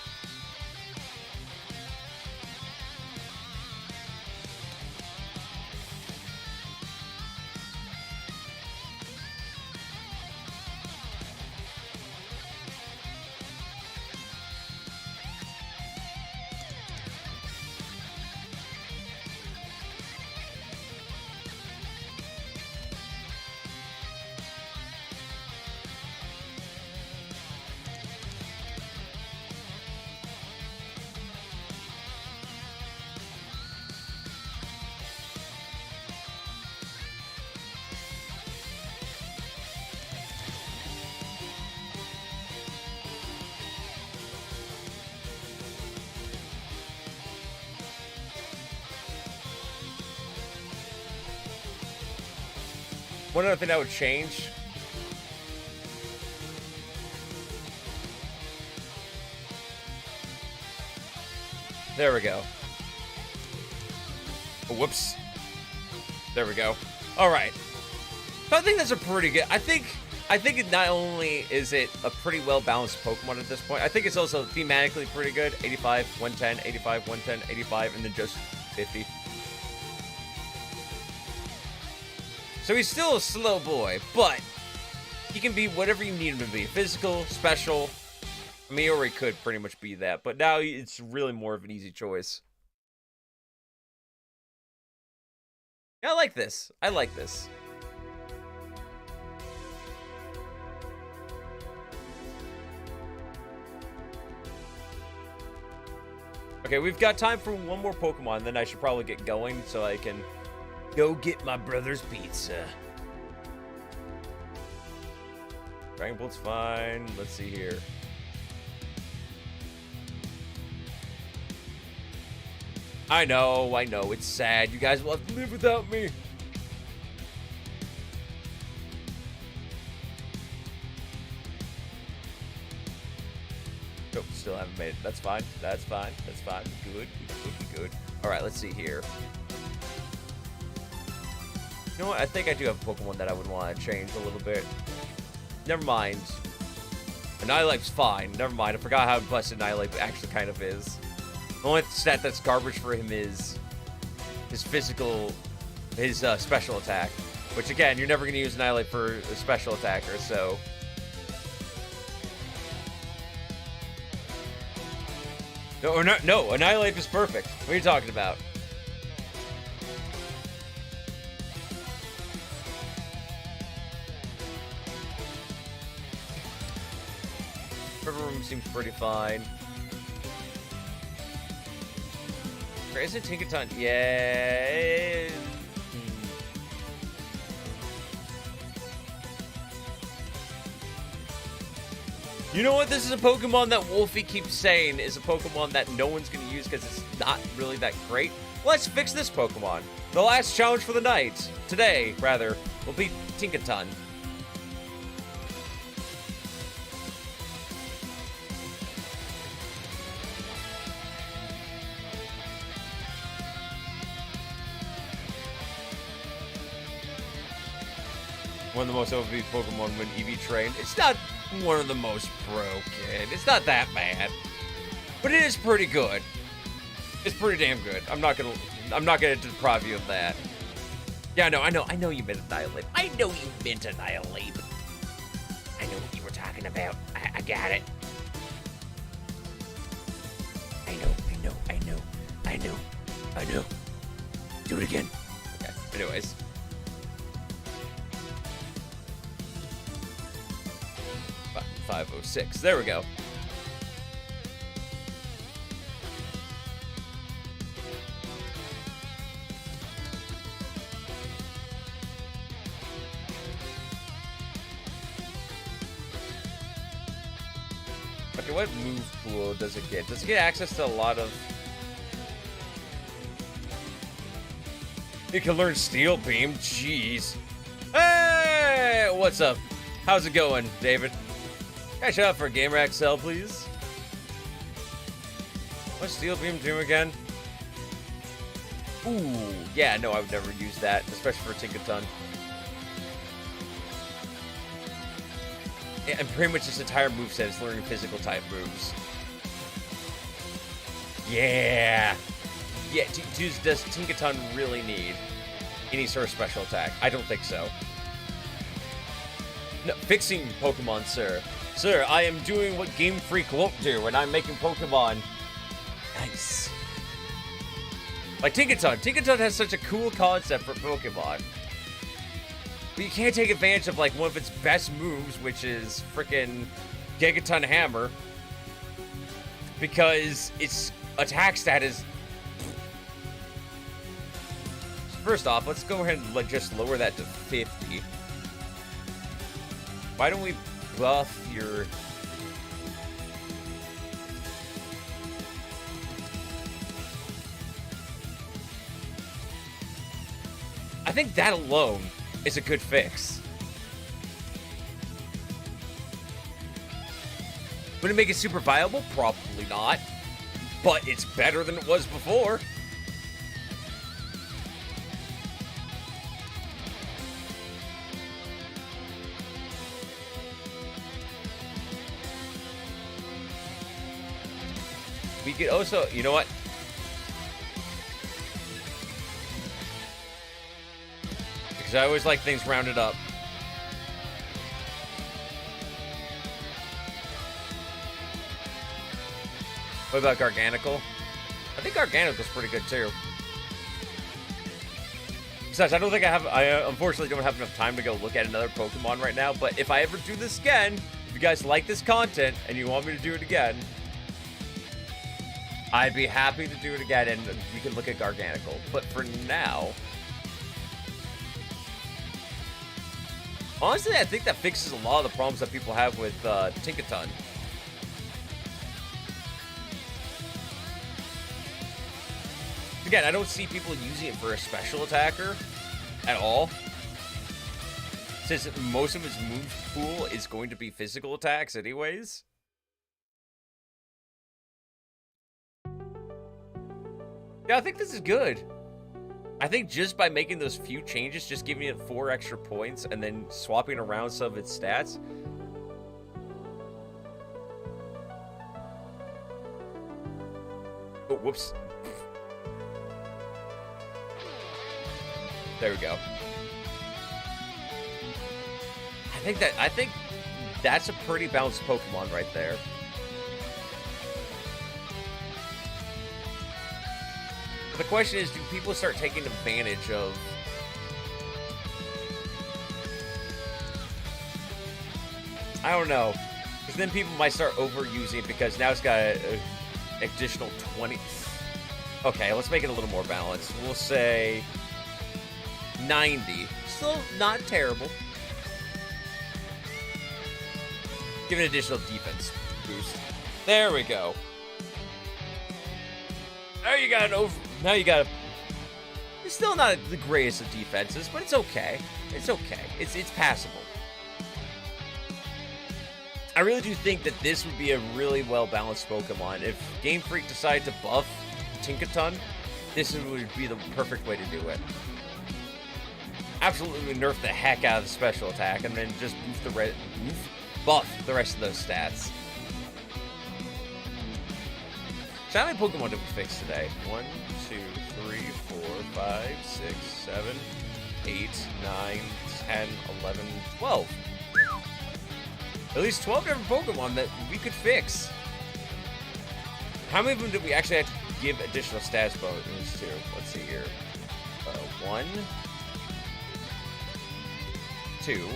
One other thing I would change. There we go. Oh, whoops. There we go. All right. So I think that's a pretty good. I think it not only is it a pretty well balanced Pokemon at this point. I think it's also thematically pretty good. 85, 110, 85, 110, 85, and then just 50. So he's still a slow boy, but he can be whatever you need him to be. Physical, special. I mean, he already could pretty much be that, but now it's really more of an easy choice. Yeah, I like this. I like this. Okay, we've got time for one more Pokemon, then I should probably get going so I can go get my brother's pizza. Dragon Bolt's fine. Let's see here. I know, it's sad. You guys will have to live without me. Nope, still haven't made it. That's fine. That's fine. That's fine. Good. Good. All right, let's see here. You know what? I think I do have a Pokemon that I would want to change a little bit. Never mind. Annihilate's fine. Never mind. I forgot how busted Annihilate actually kind of is. The only stat that's garbage for him is his physical, his special attack. Which, again, you're never going to use Annihilate for a special attacker, so... No, Annihilate is perfect. What are you talking about? River Room seems pretty fine. Is it Tinkaton? Yeah. You know what? This is a Pokemon that Wolfie keeps saying is a Pokemon that no one's going to use because it's not really that great. Let's fix this Pokemon. The last challenge for the night, today, rather, will be Tinkaton. One of the most OP Pokemon when EV trained. It's not one of the most broken. It's not that bad. But it is pretty good. It's pretty damn good. I'm not gonna deprive you of that. Yeah, I know you meant annihilate. I know you meant annihilate. I know what you were talking about. I got it. I know. Do it again. Okay, anyways. Button 506. There we go. Okay, what move pool does it get? Does it get access to a lot of... It can learn Steel Beam? Jeez. Hey! What's up? How's it going, David? Can I shout out for Gamer XL, please? What's Steel Beam do again? Ooh, yeah, no, I would never use that, especially for Tinkaton. And pretty much this entire moveset is learning physical type moves. Yeah! Yeah, does Tinkaton really need any sort of special attack? I don't think so. No, fixing Pokemon, sir. Sir, I am doing what Game Freak won't do, and I'm making Pokemon nice. Like Tinkaton. Tinkaton has such a cool concept for Pokemon. But you can't take advantage of, like, one of its best moves, which is frickin' Gigaton Hammer. Because its attack stat is... First off, let's go ahead and just lower that to 50. Why don't we buff your... I think that alone is a good fix. Would it make it super viable? Probably not. But it's better than it was before. We could also, you know what? Because I always like things rounded up. What about Garganical? I think Garganical's pretty good too. Besides, I don't think I unfortunately don't have enough time to go look at another Pokemon right now, but if I ever do this again, if you guys like this content and you want me to do it again, I'd be happy to do it again, and we can look at Garganical. But for now... Honestly, I think that fixes a lot of the problems that people have with Tinkaton. Again, I don't see people using it for a special attacker at all. Since most of its move pool is going to be physical attacks anyways. Yeah, I think this is good. I think just by making those few changes, just giving it 4 extra points, and then swapping around some of its stats. Oh, whoops. There we go. I think that's a pretty balanced Pokemon right there. The question is, do people start taking advantage of... I don't know. Because then people might start overusing it because now it's got an additional 20... Okay, let's make it a little more balanced. We'll say 90. Still not terrible. Give it an additional defense boost. There we go. Now you got an over... Now you got a... It's still not the greatest of defenses, but it's okay. It's okay. It's passable. I really do think that this would be a really well-balanced Pokemon. If Game Freak decided to buff Tinkaton, this would be the perfect way to do it. Absolutely nerf the heck out of the special attack, and then just buff the rest of those stats. So how many Pokemon did we fix today? 1, 2, 3, 4, 5, 6, 7. 8, 9, 10, 11, 12. At least 12 different Pokemon that we could fix. How many of them did we actually have to give additional stats bonuses to? Let's see here. 1, 2,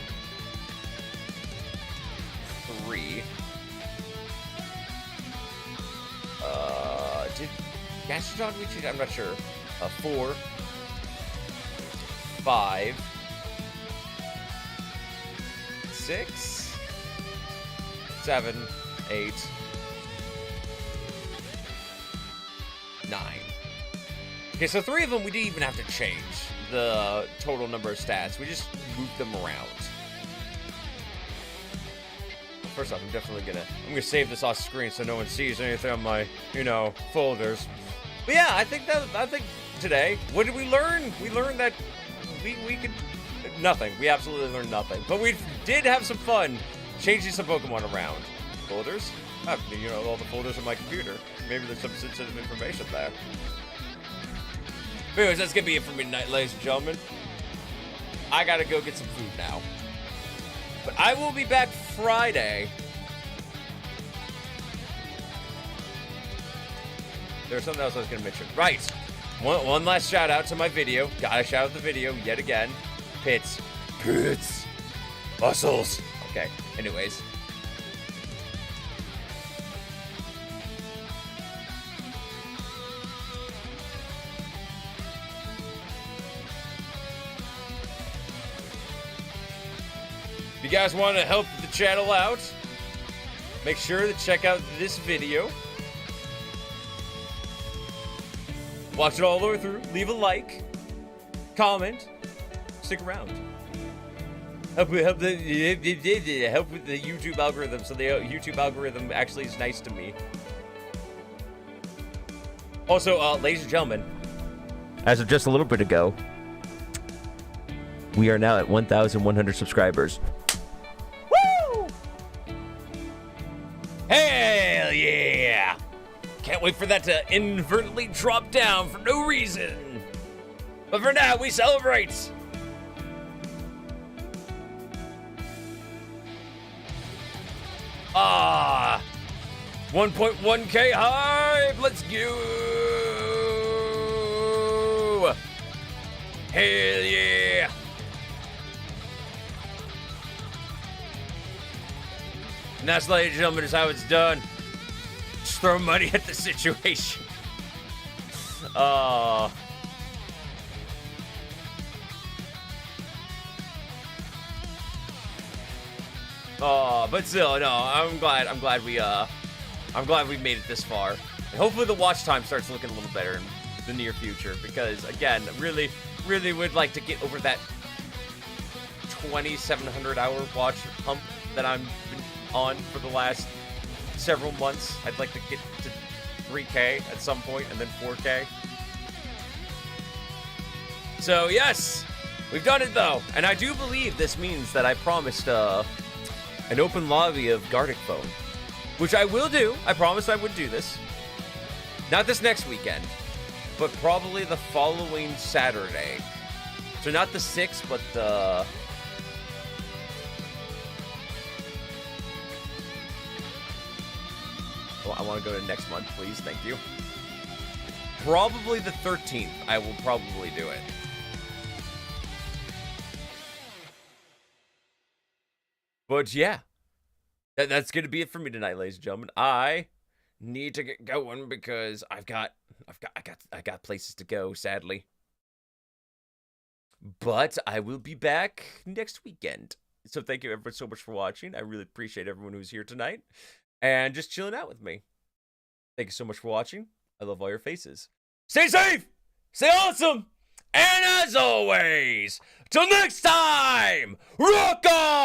3. Did Gastrodon reach it? I'm not sure. 4, 5, 6, 7, 8, 9. Okay, so 3 of them we didn't even have to change the total number of stats. We just moved them around. First off, I'm gonna save this off screen so no one sees anything on my, folders. But yeah, I think today, what did we learn? We learned that we could nothing. We absolutely learned nothing. But we did have some fun changing some Pokemon around. Folders? All the folders on my computer. Maybe there's some sensitive information there. But anyways, that's gonna be it for me tonight, ladies and gentlemen. I gotta go get some food now. But I will be back Friday. There's something else I was going to mention. Right. One last shout out to my video. Gotta shout out the video yet again. Pits. Muscles. Okay. Anyways. If you guys want to help the channel out, make sure to check out this video. Watch it all the way through. Leave a like. Comment. Stick around. Help with the YouTube algorithm, so the YouTube algorithm actually is nice to me. Also, ladies and gentlemen, as of just a little bit ago, we are now at 1,100 subscribers. Woo! Hell yeah! Can't wait for that to inadvertently drop down for no reason. But for now, we celebrate. Ah, 1.1K hype. Let's go. Hell yeah. And that's, ladies and gentlemen, is how it's done. Just throw money at the situation. But still, no, I'm glad we made it this far. And hopefully the watch time starts looking a little better in the near future, because again, really would like to get over that 2,700 hour watch hump that I'm been on for the last several months. I'd like to get to 3K at some point, and then 4K. So yes, we've done it though, and I do believe this means that I promised an open lobby of Gartic Phone, which I will do. I promised I would do this. Not this next weekend, but probably the following Saturday. So not the 6th, but the... Oh, I want to go to next month, please. Thank you. Probably the 13th, I will probably do it. But yeah, that's gonna be it for me tonight, ladies and gentlemen. I need to get going because I got places to go, sadly. But I will be back next weekend. So thank you everyone so much for watching. I really appreciate everyone who's here tonight and just chilling out with me. Thank you so much for watching. I love all your faces. Stay safe, stay awesome, and as always, till next time, rock on!